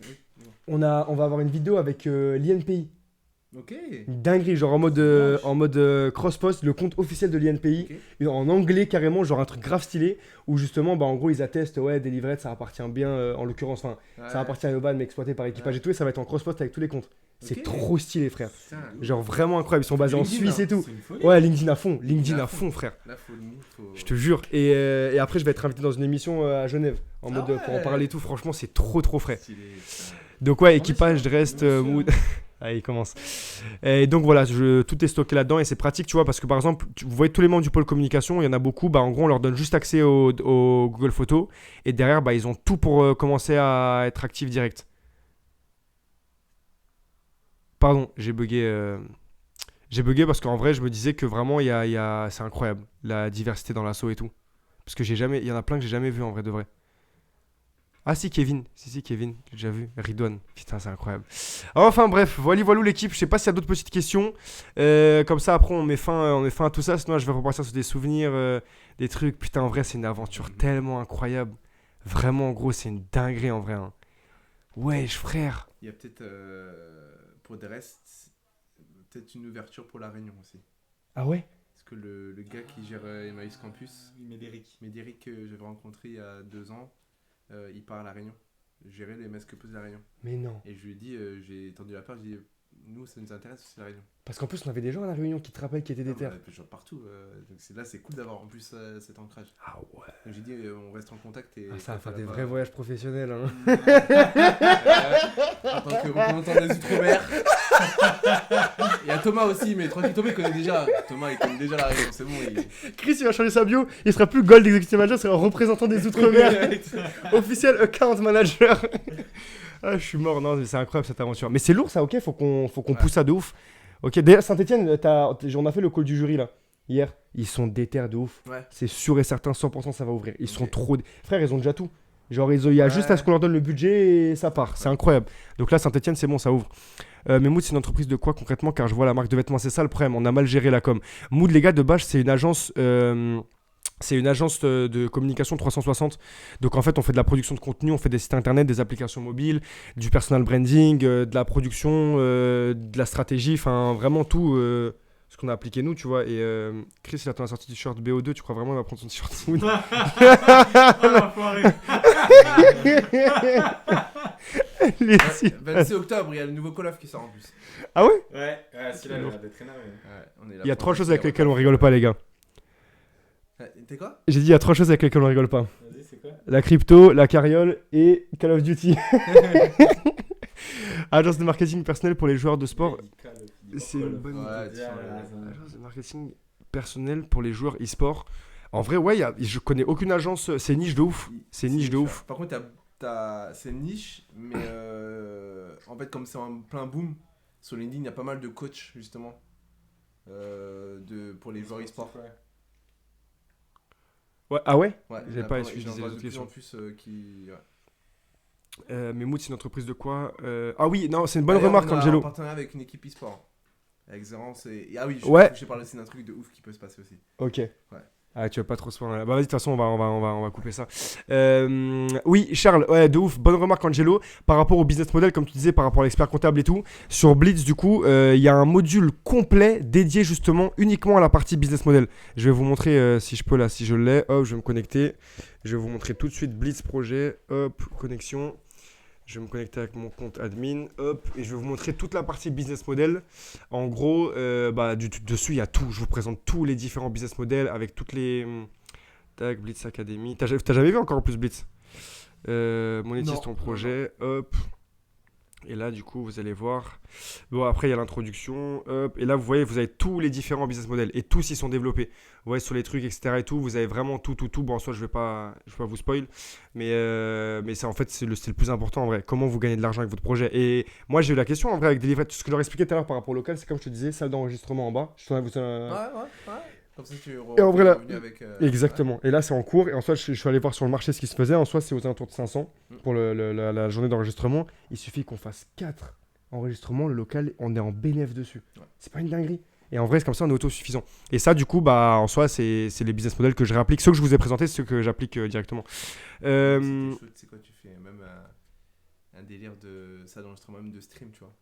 on va avoir une vidéo avec l'INPI. Ok. Une dinguerie, genre en mode cross-post, le compte officiel de l'INPI, en anglais carrément, genre un truc grave stylé, où justement, bah, en gros, ils attestent, ouais, Delivered, ça appartient bien, en l'occurrence, ça appartient à Yoban, mais exploité par équipage et tout, et ça va être en cross-post avec tous les comptes. C'est trop stylé, frère. Putain, Genre vraiment incroyable, ils sont basés en LinkedIn, Suisse et tout. C'est une folie. Ouais, LinkedIn à fond, frère. là, faut... Je te jure. Et après, je vais être invité dans une émission à Genève, en mode pour en parler et tout. Franchement, c'est trop frais. Stylé, putain. Donc ouais, équipage, reste Mood. Allez, il commence. Et donc voilà, tout est stocké là-dedans et c'est pratique, tu vois, parce que par exemple, vous voyez tous les membres du pôle communication, il y en a beaucoup, bah en gros, on leur donne juste accès au Google Photos et derrière, bah ils ont tout pour commencer à être actifs direct. Pardon, j'ai bugué. J'ai bugué parce qu'en vrai, je me disais que vraiment, c'est incroyable, la diversité dans l'assaut et tout. Parce que il y en a plein que j'ai jamais vu en vrai de vrai. Ah si, Kevin. Si, Kevin, j'ai déjà vu. Ridwan. Putain, c'est incroyable. Enfin bref, voilà l'équipe. Je sais pas s'il y a d'autres petites questions. Comme ça, après, on met fin à tout ça. Sinon, je vais repartir sur des souvenirs, des trucs. Putain, en vrai, c'est une aventure tellement incroyable. Vraiment, en gros, c'est une dinguerie en vrai. Hein. Wesh, frère. Il y a peut-être, pour des restes, peut-être une ouverture pour la Réunion aussi. Ah ouais? Parce que le gars qui gère Emmaüs Campus, Médéric, que j'avais rencontré il y a 2 ans, il part à la Réunion, gérer les messes que pose la Réunion. Mais non. Et je lui ai dit, j'ai tendu la perche, je lui ai dit, nous ça nous intéresse aussi la Réunion. Parce qu'en plus, on avait des gens à la Réunion qui te rappellent qui étaient des terres. Genre partout, donc là c'est cool d'avoir en plus cet ancrage. Ah ouais. Donc j'ai dit, on reste en contact. Et Ça va faire des vrais voyages professionnels. Hein. En tant que représentant des Outre-mer. Il y a Thomas aussi, mais tranquille, Thomas il connaît déjà. Thomas il connaît déjà la Réunion, c'est bon. Chris, il va changer sa bio. Il sera plus Gold Executive Manager, il sera représentant des Outre-mer. Officiel Account Manager. Ah, je suis mort. Non, mais c'est incroyable cette aventure. Mais c'est lourd ça, ok. Faut qu'on pousse ça de ouf. Ok, d'ailleurs, Saint-Etienne, on a fait le call du jury là, hier. Ils sont déter de ouf. Ouais. C'est sûr et certain, 100% ça va ouvrir. Ils sont trop. Frère, ils ont déjà tout. Genre, il y a juste à ce qu'on leur donne le budget et ça part. C'est incroyable. Donc là, Saint-Etienne, c'est bon, ça ouvre. Mais Mood, c'est une entreprise de quoi concrètement? Car je vois la marque de vêtements, c'est ça le problème. On a mal géré la com. Mood, les gars, de base, c'est une agence. C'est une agence de communication 360. Donc en fait, on fait de la production de contenu, on fait des sites internet, des applications mobiles, du personal branding, de la production, de la stratégie, enfin vraiment tout ce qu'on a appliqué nous, tu vois. Et Chris, il attend la sortie du t-shirt BO2, tu crois vraiment qu'il va prendre son t-shirt Mood? Les 26 octobre, il y a le nouveau Call of qui sort en plus. Ah ouais? Ouais, celui-là, il a l'air d'être énorme. Il y a 3 choses avec lesquelles on rigole pas, les gars. T'es quoi? J'ai dit il y a 3 choses avec lesquelles on rigole pas. Vas-y, c'est quoi? La crypto, la carriole et Call of Duty. Agence de marketing personnel pour les joueurs de sport. C'est une bonne idée. Agence de marketing personnel pour les joueurs e-sport. En vrai, ouais, je connais aucune agence. C'est niche de ouf. C'est niche de ouf. Par contre, c'est niche, mais en fait, comme c'est en plein boom, sur LinkedIn, il y a pas mal de coachs, justement, pour les joueurs e-sport. Ouais, ah ouais? Ouais, J'avais pas suivi les autres questions. En plus, qui... Mais Mood, c'est une entreprise de quoi? Ah oui, non, c'est une bonne D'ailleurs, remarque, on a Angelo. un partenariat avec une équipe e-sport. Avec Zérance et... Ah oui, Ouais. j'ai parlé aussi d'un truc de ouf qui peut se passer aussi. Ok. Ouais. Ah, tu vas pas trop se faire. Bah, vas-y, de toute façon, on va couper ça. Oui, Charles, ouais, de ouf. Bonne remarque, Angelo. Par rapport au business model, comme tu disais, par rapport à l'expert comptable et tout, sur Blitz, du coup, il y a un module complet dédié justement uniquement à la partie business model. Je vais vous montrer si je peux là, si je l'ai. Hop, je vais me connecter. Je vais vous montrer tout de suite Blitz projet. Hop, connexion. Je vais me connecter avec mon compte admin, hop, et je vais vous montrer toute la partie business model. En gros, dessus, il y a tout. Je vous présente tous les différents business models avec toutes les... Tac, Blitz Academy. T'as jamais vu encore plus Blitz? Monétise ton projet, hop. Et là, du coup, vous allez voir. Bon, après, il y a l'introduction, hop. Et là, vous voyez, vous avez tous les différents business models. Et tous, ils sont développés. Vous voyez, sur les trucs, etc. et tout, vous avez vraiment tout. Bon, en soi, je vais pas vous spoil. Mais c'est en fait, c'est le plus important, en vrai. Comment vous gagnez de l'argent avec votre projet. Et moi, j'ai eu la question, en vrai, avec Delivery. Ce que je leur expliquais tout à l'heure par rapport au local, c'est comme je te disais, salle d'enregistrement en bas. Ouais. Comme ça, tu Et en vrai, là, avec, exactement. Ouais. Et là, c'est en cours. Et en soi, je suis allé voir sur le marché ce qui se faisait. En soi, c'est aux alentours de 500 pour la journée d'enregistrement. Il suffit qu'on fasse 4 enregistrements. Le local, on est en bénéf dessus. Ouais. C'est pas une dinguerie. Et en vrai, c'est comme ça, on est autosuffisant. Et ça, du coup, bah, en soi, c'est les business models que je réapplique. Ceux que je vous ai présentés, c'est ceux que j'applique directement. C'est quoi, tu fais même un délire de salle d'enregistrement, même de stream, tu vois.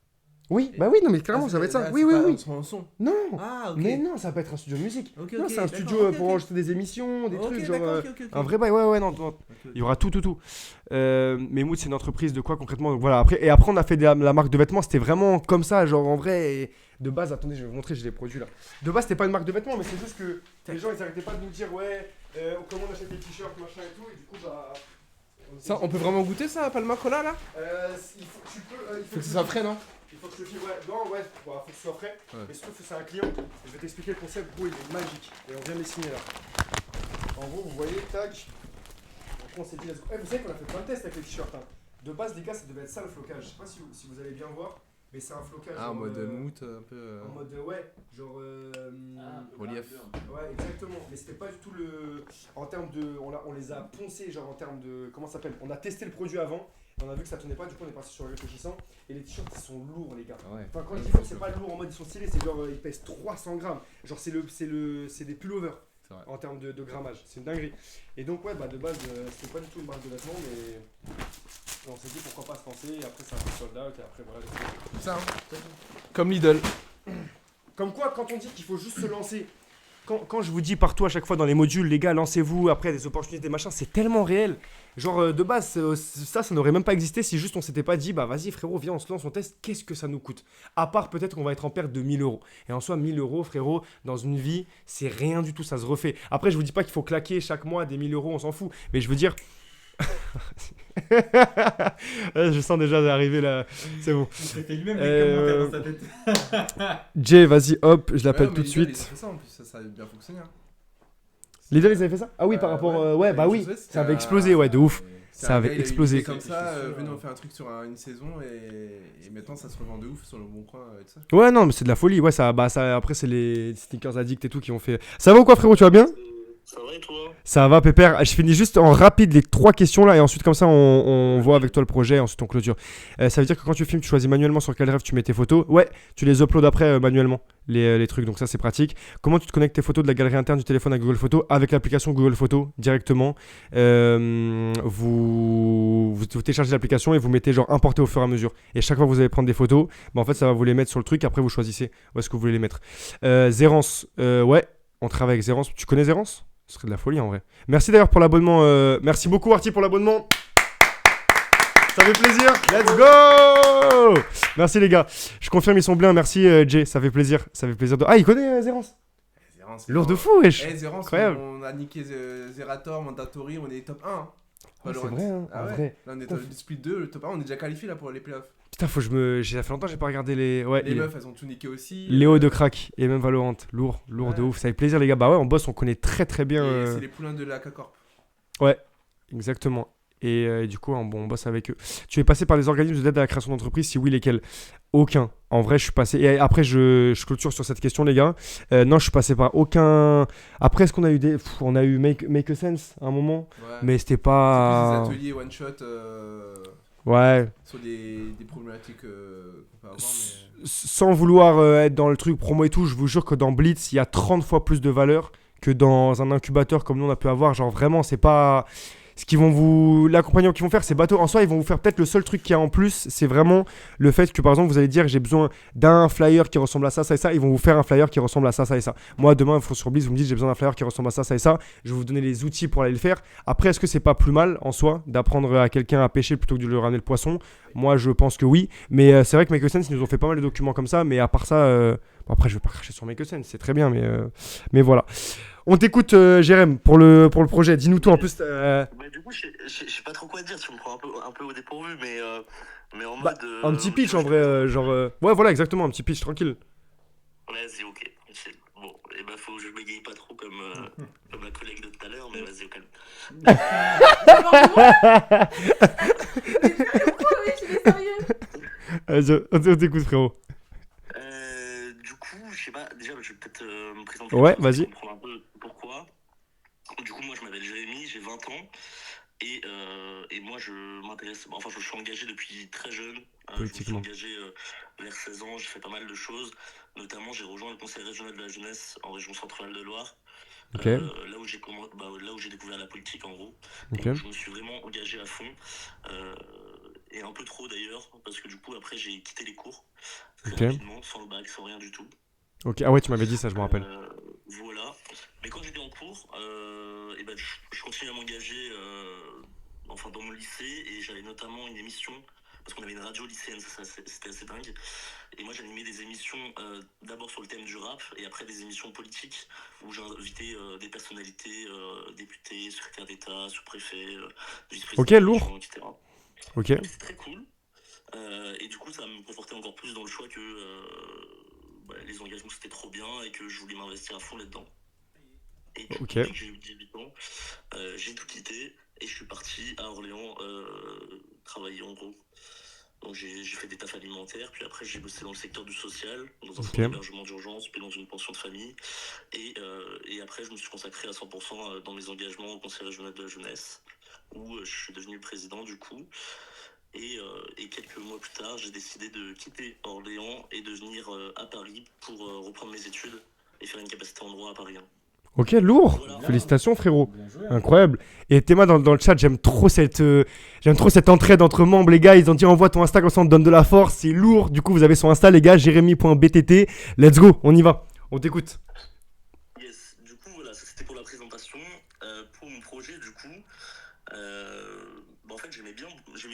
Oui, bah oui, non, mais clairement, ça va être ça. Oui. En son. Non, ok. Mais non, ça va pas être un studio de musique. Non, c'est un studio d'accord, pour enregistrer des émissions, des trucs, genre. Ok. Un vrai bail, ouais, non. Il y aura tout. Mais Mood, c'est une entreprise de quoi concrètement? Donc voilà, après on a fait la marque de vêtements, c'était vraiment comme ça, genre en vrai. Et de base, attendez, je vais vous montrer, j'ai les produits là. De base, c'était pas une marque de vêtements, mais c'est juste que les gens ils arrêtaient pas de nous dire, ouais, comment on achète des t-shirts, machin et tout, et du coup, bah. Ça, on peut vraiment goûter ça, Palma Cola là? Il faut que ce soit frais, non? Il faut que je te dise, faut que ce soit frais. Ouais. Mais surtout, c'est un client. Je vais t'expliquer le concept, gros, il est magique. Et on vient de les signer là. En gros, vous voyez, tac. Franchement, c'est dit, vous savez qu'on a fait plein de tests avec les t-shirts. Hein. De base, les gars, ça devait être ça le flocage. Je sais pas si vous allez bien voir, mais c'est un flocage. Ah, en mode mousse, un peu. En mode, ouais, genre. relief. Ouais, exactement. Mais c'était pas du tout le. En termes de. On les a poncés, genre en termes de. Comment ça s'appelle? On a testé le produit avant. On a vu que ça tenait pas, du coup on est parti sur le réfléchissant. Et les t-shirts ils sont lourds, les gars. Ouais. Enfin, quand je dis lourd, c'est pas lourd en mode ils sont stylés, c'est genre ils pèsent 300 grammes. Genre c'est des pullovers en termes de grammage. C'est une dinguerie. Et donc, ouais, bah de base, c'était pas du tout une marque de vêtements, mais on s'est dit pourquoi pas se lancer. Et après, ça a fait sold out. Et après, voilà. C'est ça, hein. Comme Lidl. Comme quoi, quand on dit qu'il faut juste se lancer. Quand je vous dis partout à chaque fois dans les modules, les gars, lancez-vous, après des opportunités, des machins, c'est tellement réel. Genre de base, ça n'aurait même pas existé si juste on s'était pas dit, bah vas-y frérot, viens, on se lance, on teste, qu'est-ce que ça nous coûte? À part peut-être qu'on va être en perte de 1000 euros. Et en soi, 1000 euros, frérot, dans une vie, c'est rien du tout, ça se refait. Après, je vous dis pas qu'il faut claquer chaque mois des 1000 euros, on s'en fout. Mais je veux dire... je sens déjà arriver là, c'est bon. C'était lui-même les commentaires dans sa tête. Jay, vas-y, hop, je l'appelle tout de suite. Ils ont fait ça en plus, ça a bien fonctionné. Hein. Lidl, ils avaient fait ça? Ah oui, par rapport. Ouais, bah oui, ça avait explosé, ouais, de ouf. Ça avait explosé. Comme ça, venez, on fait un truc sur une saison et maintenant ça se revend de ouf sur le bon coin et tout ça. Ouais, non, mais c'est de la folie. Ouais, ça, après, c'est les sneakers addicts et tout qui ont fait. Ça va ou quoi, frérot? Tu vas bien? Ça va et toi? Ça va, pépère. Je finis juste en rapide les 3 questions là et ensuite comme ça on voit avec toi le projet et ensuite on clôture. Ça veut dire que quand tu filmes, tu choisis manuellement sur quel rêve tu mets tes photos. Ouais, tu les uploads après manuellement, les trucs, donc ça c'est pratique. Comment tu te connectes tes photos de la galerie interne du téléphone à Google Photos? Avec l'application Google Photos directement. Vous téléchargez l'application et vous mettez genre importer au fur et à mesure. Et chaque fois que vous allez prendre des photos, bah, en fait ça va vous les mettre sur le truc, après vous choisissez où est-ce que vous voulez les mettre. Zérance, ouais, on travaille avec Zérance. Tu connais Zérance? Ce serait de la folie en vrai. Merci d'ailleurs pour l'abonnement. Merci beaucoup Artie pour l'abonnement. Ça fait plaisir. Let's go. Merci les gars. Je confirme ils sont bien. Merci Jay. Ça fait plaisir. Ça fait plaisir de... Ah il connaît Zérance. Lourd de fou wesh. Zérance, incroyable. On a niqué Zerator, Mandatory, on est top 1. Hein. Ouais, c'est Valorant. vrai, hein, Ah en ouais. vrai. Là, on est dans le split 2, le top 1, on est déjà qualifié là pour les playoffs. Putain, ça fait longtemps que j'ai pas regardé les. Ouais, Les meufs, elles ont tout niqué aussi. Léo de crack et même Valorant. Lourd de Ouais. ouf. Ça fait plaisir, les gars. Bah ouais, en boss, on connaît très très bien. Et c'est les poulains de la K-Corp. Ouais, exactement. Et du coup, bon, on bosse avec eux. Tu es passé par des organismes d'aide à la création d'entreprise? Si oui, lesquels? Aucun. En vrai, je suis passé. Et après, je clôture sur cette question, les gars. Non, je suis passé par aucun. Après, est-ce qu'on a eu des. On a eu Make a Sense à un moment, Ouais. mais c'était C'est pas. plus des ateliers one shot Ouais. sur des problématiques qu'on peut avoir. Mais... Sans vouloir être dans le truc promo et tout, je vous jure que dans Blitz, il y a 30 fois plus de valeur que dans un incubateur comme nous on a pu avoir. Genre vraiment, c'est pas. Ce qu'ils vont vous. L'accompagnement qu'ils vont faire, c'est bateau. En soi, ils vont vous faire peut-être le seul truc qu'il y a en plus, c'est vraiment le fait que par exemple, vous allez dire j'ai besoin d'un flyer qui ressemble à ça, ça et ça. Ils vont vous faire un flyer qui ressemble à ça, ça et ça. Moi, demain, sur Blitz, vous me dites j'ai besoin d'un flyer qui ressemble à ça, ça et ça. Je vais vous donner les outils pour aller le faire. Après, est-ce que c'est pas plus mal en soi d'apprendre à quelqu'un à pêcher plutôt que de lui ramener le poisson? Moi, je pense que oui. Mais c'est vrai que Make a Sense, ils nous ont fait pas mal de documents comme ça. Mais à part ça, bon, après, je vais pas cracher sur Make a Sense, c'est très bien. Mais voilà. On t'écoute, Jérém, pour le projet. Dis-nous tout en plus. Bah, du coup, je sais pas trop quoi dire, tu me prends un peu au dépourvu, mais en Bah, mode. un petit pitch en vrai, ouais, voilà, exactement, un petit pitch tranquille. Vas-y, ok. Bon, et bah, faut que je bégaye pas trop comme ma collègue de tout à l'heure, mais vas-y, au calme. Oui, je suis sérieux. On t'écoute, frérot. Du coup, je sais pas, déjà, je vais peut-être me présenter. Ouais, pour vas-y. comprendre un peu pourquoi. Du coup, moi, je m'appelle Jérémy, j'ai 20 ans. Et moi, je m'intéresse. Enfin, je suis engagé depuis très jeune. Je me suis Politiquement. engagé vers 16 ans. J'ai fait pas mal de choses. Notamment, j'ai rejoint le conseil régional de la jeunesse en région centrale de Loire. Ok. Là où j'ai découvert la politique, en gros. Ok. Et je me suis vraiment engagé à fond. Et un peu trop d'ailleurs. Parce que du coup, après, j'ai quitté les cours. Très Ok. rapidement, sans le bac, sans rien du tout. Ok. Ah ouais, tu m'avais dit ça, je me rappelle. Voilà. Mais quand j'étais en cours, et ben, je continuais à m'engager enfin, dans mon lycée et j'avais notamment une émission, parce qu'on avait une radio lycéenne, c'était assez dingue. Et moi j'animais des émissions d'abord sur le thème du rap et après des émissions politiques où j'invitais des personnalités, députés, secrétaires d'État, sous-préfets, vice-présidents, Ok, lourd. etc. Ok. Donc, c'était très cool. Et du coup ça me confortait encore plus dans le choix que les engagements c'était trop bien et que je voulais m'investir à fond là-dedans. Et du coup, Ok. dès que j'ai eu 18 ans, j'ai tout quitté et je suis parti à Orléans travailler en gros. Donc j'ai fait des tafs alimentaires, puis après j'ai bossé dans le secteur du social, dans un centre d'hébergement d'urgence, puis dans une pension de famille. Et après je me suis consacré à 100% dans mes engagements au conseil régional de la jeunesse, où je suis devenu président du coup. Et quelques mois plus tard, j'ai décidé de quitter Orléans et de venir à Paris pour reprendre mes études et faire une capacité en droit à Paris 1. Ok, lourd. Voilà. Félicitations, frérot. Bien joué. Incroyable. Et Théma dans le chat, j'aime trop cette entraide entre membres, les gars. Ils ont dit envoie ton Insta comme ça on te donne de la force. C'est lourd. Du coup, vous avez son Insta, les gars, jérémy.btt. Let's go, on y va. On t'écoute. Yes, du coup, voilà, ça c'était pour la présentation. Pour mon projet, du coup, en fait, j'aimais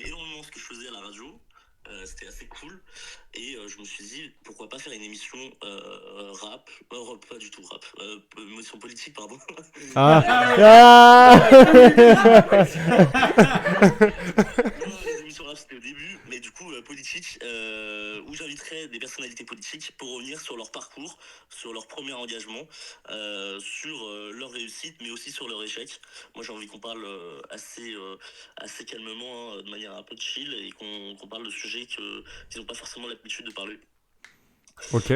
énormément ce que je faisais à la radio. C'était assez cool. Et je me suis dit, pourquoi pas faire une émission rap, pas du tout rap, émission politique, pardon. Non, les émissions rap c'était au début, mais du coup politique, où j'inviterais des personnalités politiques pour revenir sur leur parcours, sur leur premier engagement, sur leur réussite, mais aussi sur leur échec. Moi j'ai envie qu'on parle assez calmement, de manière un peu chill, et qu'on parle de sujets qu'ils n'ont pas forcément l'habitude de parler. Ok.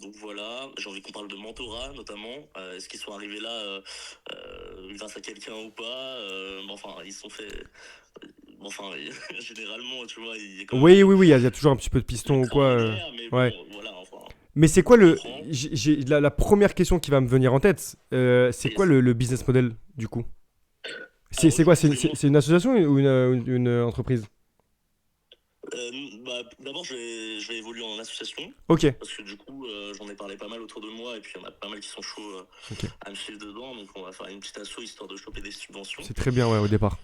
Donc voilà, j'ai envie qu'on parle de mentorat notamment. Est-ce qu'ils sont arrivés là grâce à quelqu'un ou pas? Enfin, ils se sont fait. Enfin, généralement, tu vois, il y a quand même. Oui, il y a toujours un petit peu de piston ou quoi. Mais ouais. bon, voilà, enfin. Mais c'est quoi Je comprends. la première question qui va me venir en tête, c'est quoi le business model du coup? C'est quoi? C'est une association ou une entreprise? D'abord, je vais évoluer en association. Ok. Parce que du coup, j'en ai parlé pas mal autour de moi et puis il y en a pas mal qui sont chauds à me suivre dedans. Donc on va faire une petite asso histoire de choper des subventions. C'est très bien, ouais, au départ.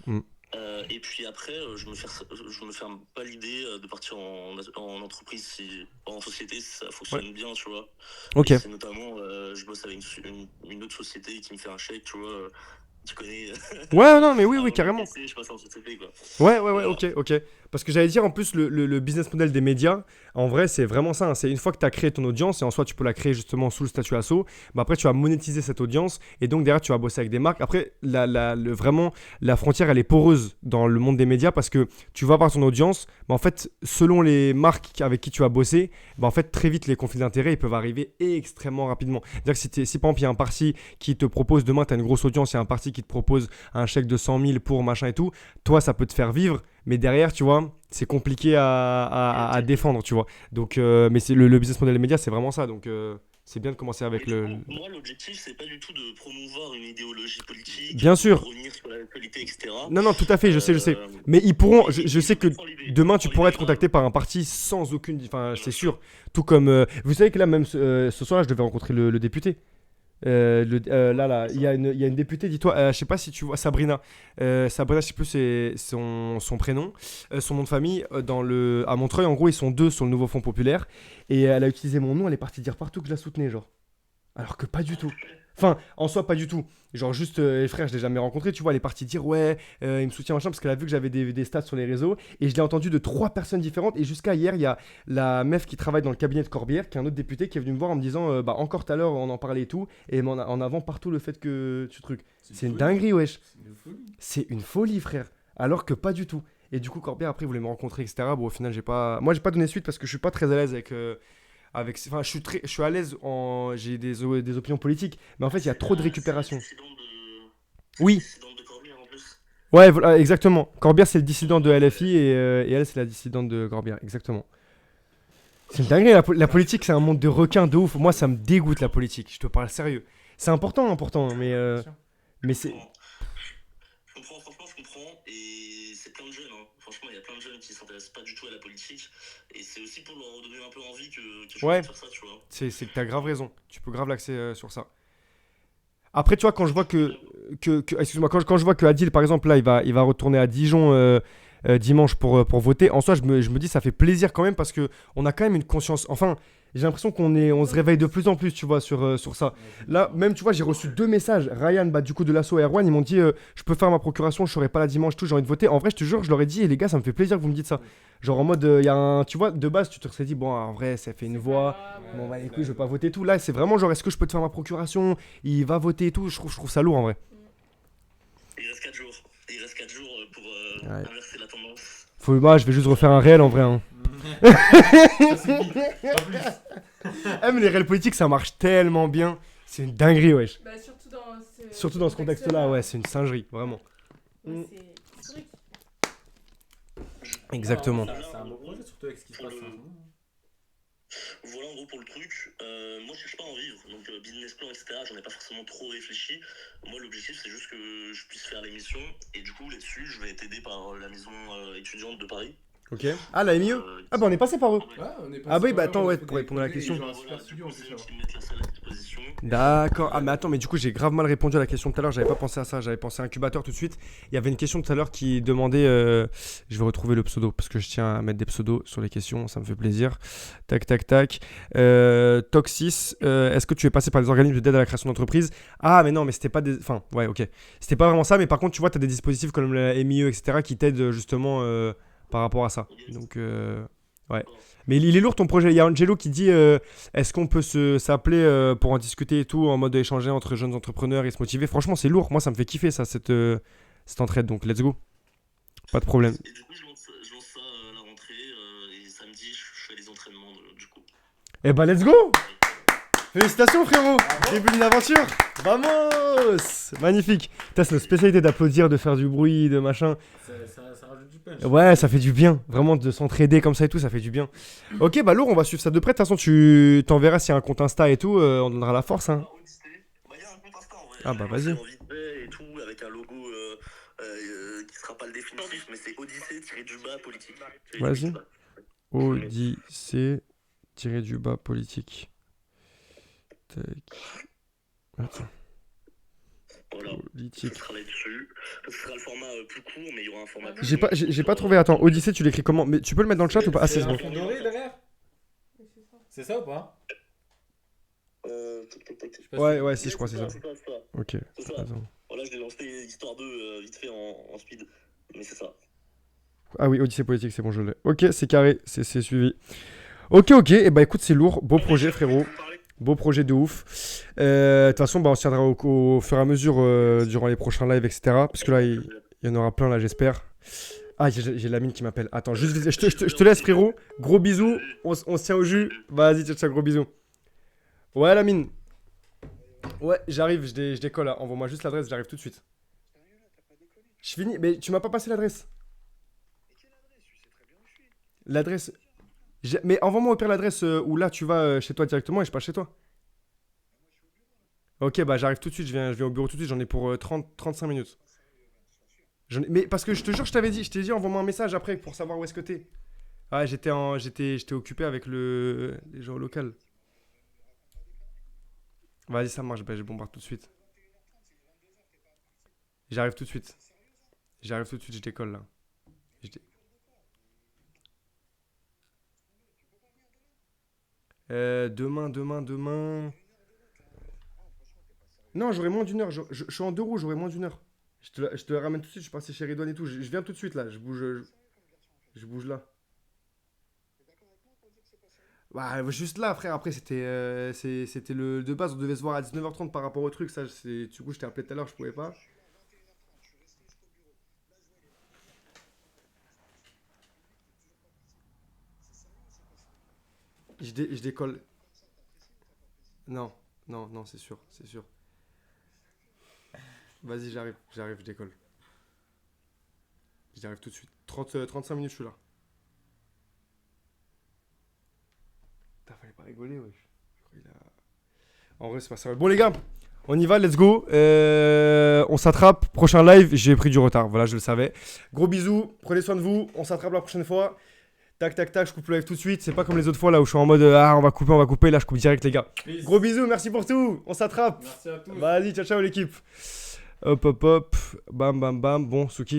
Et puis après, je me ferme pas l'idée de partir en entreprise, en société, si ça fonctionne bien, tu vois. Ok. Et c'est notamment, je bosse avec une autre société qui me fait un chèque, tu vois, tu connais. Ouais, non, mais oui, Avant de carrément. casser, je passe en CCP, quoi. Ouais, ok. Parce que j'allais dire en plus, le business model des médias, en vrai, c'est vraiment ça, hein. C'est une fois que tu as créé ton audience, et en soi, tu peux la créer justement sous le statut asso, bah après, tu vas monétiser cette audience, et donc derrière, tu vas bosser avec des marques. Après, vraiment, la frontière, elle est poreuse dans le monde des médias, parce que tu vas voir ton audience, bah en fait, selon les marques avec qui tu vas bosser, bah en fait, très vite, les conflits d'intérêts, ils peuvent arriver extrêmement rapidement. C'est-à-dire que si par exemple, il y a un parti qui te propose, demain, tu as une grosse audience, il y a un parti qui te propose un chèque de 100 000 pour machin et tout, toi, ça peut te faire vivre, mais derrière, tu vois, c'est compliqué à défendre, tu vois. Donc, mais c'est le business model des médias, c'est vraiment ça. Donc, c'est bien de commencer avec Mais du le. coup, moi, l'objectif, c'est pas du tout de promouvoir une idéologie politique, Bien sûr. de revenir sur l'actualité, etc. Non, tout à fait, je sais. Euh, Mais ils pourront. mais Je sais que comprends l'idée, demain, je tu comprends pourrais être l'idée, contacté par un parti sans aucune. Enfin, Bien c'est sûr. sûr. Tout comme. Vous savez que là, même ce soir-là, je devais rencontrer le député. Là, il y a une députée, dis-toi, je sais pas si tu vois Sabrina. Sabrina, je sais plus c'est son prénom, son nom de famille. À Montreuil, en gros, ils sont deux sur le nouveau Fonds populaire. Et elle a utilisé mon nom, elle est partie dire partout que je la soutenais, genre. Alors que pas du tout. Enfin, en soi, pas du tout. Genre, juste, les frères, je l'ai jamais rencontré, tu vois, elle est partie dire, ouais, il me soutient, machin, parce qu'elle a vu que j'avais des stats sur les réseaux. Et je l'ai entendu de 3 personnes différentes. Et jusqu'à hier, il y a la meuf qui travaille dans le cabinet de Corbière, qui est un autre député, qui est venu me voir en me disant, bah, encore tout à l'heure, on en parlait et tout. Et en avant partout le fait que tu truc. C'est une dinguerie, wesh. C'est une folie, frère. Alors que pas du tout. Et du coup, Corbière, après, voulait me rencontrer, etc. Bon, au final, moi, j'ai pas donné suite parce que je suis pas très à l'aise enfin, je suis à l'aise j'ai des opinions politiques, mais en fait, il y a trop de récupération. Oui, Dissidente de Corbière, en plus. ouais, voilà, exactement. Corbière, c'est le dissident de LFI et elle, c'est la dissidente de Corbière, exactement. C'est une dinguerie, la politique, c'est un monde de requins de ouf. Moi, ça me dégoûte, la politique, je te parle sérieux. C'est important, mais c'est. Je comprends, franchement, je comprends. Et c'est plein de jeunes, hein. Franchement, il y a plein de jeunes qui s'intéressent pas du tout à la politique. Et c'est aussi pour leur donner un peu envie que je Ouais. vais faire ça, tu vois. C'est que t'as grave raison. Tu peux grave l'axer sur ça. Après, tu vois, quand je vois excuse-moi, quand je vois que Adil, par exemple, là, il va retourner à Dijon dimanche pour voter, en soi, je me dis, ça fait plaisir quand même parce que on a quand même une conscience. Enfin, j'ai l'impression on se réveille de plus en plus, tu vois, sur ça. Là, même, tu vois, j'ai reçu 2 messages. Ryan, bah, du coup, de l'assaut Erwan, ils m'ont dit, je peux faire ma procuration, je serai pas là dimanche, tout, j'ai envie de voter. En vrai, je te jure, je leur ai dit, et les gars, ça me fait plaisir que vous me dites ça. Genre en mode, il y a un. Tu vois, de base, tu te serais dit, bon, en vrai, ça fait une voix. Bon, bah, écoute, je vais pas voter et tout. Là, c'est vraiment genre, est-ce que je peux te faire ma procuration? Il va voter et tout. Je trouve ça lourd en vrai. Il reste 4 jours. Il reste 4 jours pour Ouais. inverser la tendance. Moi, je vais juste refaire un réel en vrai. Hein. Mais les réels politiques, ça marche tellement bien. C'est une dinguerie, wesh. Bah, Surtout dans ce contexte-là, ouais, c'est une singerie, vraiment. Ouais, c'est historique. Exactement. C'est un beau projet, surtout avec ce qui se passe en ce moment. Voilà en gros pour le truc. Moi je cherche pas à en vivre, donc business plan, etc. J'en ai pas forcément trop réfléchi. Moi l'objectif c'est juste que je puisse faire l'émission et du coup là-dessus je vais être aidé par la maison étudiante de Paris. Ok. Ah, la MIE. Ah, bah, on est passé par eux. Ouais, on est Ah, oui, bah, attends, on a ouais, fait pour des répondre à la projets, question. ils ont un Voilà, super du studio coup, en plus. c'est eux qui me mettent la salle à disposition. D'accord. Ah, mais attends, mais du coup, j'ai grave mal répondu à la question tout à l'heure. J'avais pas pensé à ça. J'avais pensé à incubateur tout de suite. Il y avait une question tout à l'heure qui demandait. Je vais retrouver le pseudo parce que je tiens à mettre des pseudos sur les questions. Ça me fait plaisir. Tac. Toxis. Est-ce que tu es passé par des organismes d'aide à la création d'entreprise? Ah, mais non, mais c'était pas des. Enfin, ouais, ok. C'était pas vraiment ça. Mais par contre, tu vois, tu as des dispositifs comme la MIE, etc. qui t'aident justement par rapport à ça. Donc, ouais. Mais il est lourd ton projet. Il y a Angelo qui dit est-ce qu'on peut s'appeler pour en discuter et tout, en mode échanger entre jeunes entrepreneurs et se motiver. Franchement, c'est lourd. Moi, ça me fait kiffer ça, cette entraide. Donc, let's go. Pas de problème. Et du coup je lance ça à la rentrée et samedi je fais les entraînements du coup. Eh bah, let's go. Félicitations, frérot. Début d'une aventure. Vamos. Magnifique. Putain, c'est notre spécialité d'applaudir, de faire du bruit, de machin. Ça rajoute du punch. Ouais, ça fait du bien. Vraiment, de s'entraider comme ça et tout, ça fait du bien. Ok, bah lourd, on va suivre ça de près. De toute façon, tu t'enverras s'il y a un compte Insta et tout. On donnera la force. Hein. Il y a un compte Insta en vrai. Ah, bah, Je l'ai vas-y. lancé en vite fait et tout avec un logo qui sera pas le définitif mais c'est Odyssée-du-bas politique. Vas-y. Odyssée-du-bas politique. Tac. Attends. Voilà. Je Politique. travaille dessus. Ce sera le format plus court mais il y aura un format plus J'ai pas trouvé. Attends, Odyssée, tu l'écris comment? Mais tu peux le mettre dans le chat ou pas? Ah, c'est un bon. fond doré derrière. Oui, c'est ça. C'est ça ou pas? tac. Je sais pas Ouais, si, je crois que c'est ça. C'est ça. Ok. C'est ça. Attends. Voilà, je l'ai lancé histoire de vite fait en speed. Mais c'est ça. Ah oui, Odyssée politique, c'est bon, je l'ai. Ok, c'est carré, c'est suivi. Ok, et bah écoute, c'est lourd. Beau projet, frérot. Beau projet de ouf. De toute façon, bah, on se tiendra au fur et à mesure durant les prochains lives, etc. Parce que là, il y en aura plein, là, j'espère. Ah, j'ai Lamine qui m'appelle. Attends, juste, je te laisse, frérot. Gros bisous. On se tient au jus. Vas-y, ciao, gros bisous. Ouais, Lamine. Ouais, j'arrive, je décolle là. Envoie-moi juste l'adresse, j'arrive tout de suite. Je finis, mais tu m'as pas passé l'adresse. L'adresse. Mais envoie-moi au pire l'adresse où là tu vas chez toi directement et je passe chez toi. Ok, bah j'arrive tout de suite, je viens au bureau tout de suite, j'en ai pour 30-35 minutes. Mais parce que je te jure, je t'ai dit, envoie-moi un message après pour savoir où est-ce que t'es. Ah, j'étais occupé avec les gens locaux. Vas-y, ça marche, bah je bombarde tout de suite. J'arrive tout de suite. Je décolle là. Je dé- Demain. Non, j'aurai moins d'une heure. Je suis en 2 roues, j'aurai moins d'une heure. Je te la ramène tout de suite. Je suis passé chez Redouane et tout. Je viens tout de suite là. Je bouge là. Bah, juste là, frère. Après, c'était le de base. On devait se voir à 19h30 par rapport au truc. Ça, du coup, je t'ai appelé tout à l'heure. Je pouvais pas. Je décolle. Non, non, c'est sûr. Vas-y, j'arrive, je décolle. J'arrive tout de suite. 35 minutes, je suis là. Putain, fallait pas rigoler, wesh. En vrai, c'est pas sérieux. Bon, les gars, on y va, let's go. On s'attrape. Prochain live, j'ai pris du retard. Voilà, je le savais. Gros bisous, prenez soin de vous. On s'attrape la prochaine fois. Tac, je coupe le live tout de suite. C'est pas comme les autres fois là où je suis en mode on va couper. Là, je coupe direct, les gars. Peace. Gros bisous, merci pour tout. On s'attrape. Merci à tous. Vas-y, ciao, l'équipe. Hop. Bam. Bon, Suki.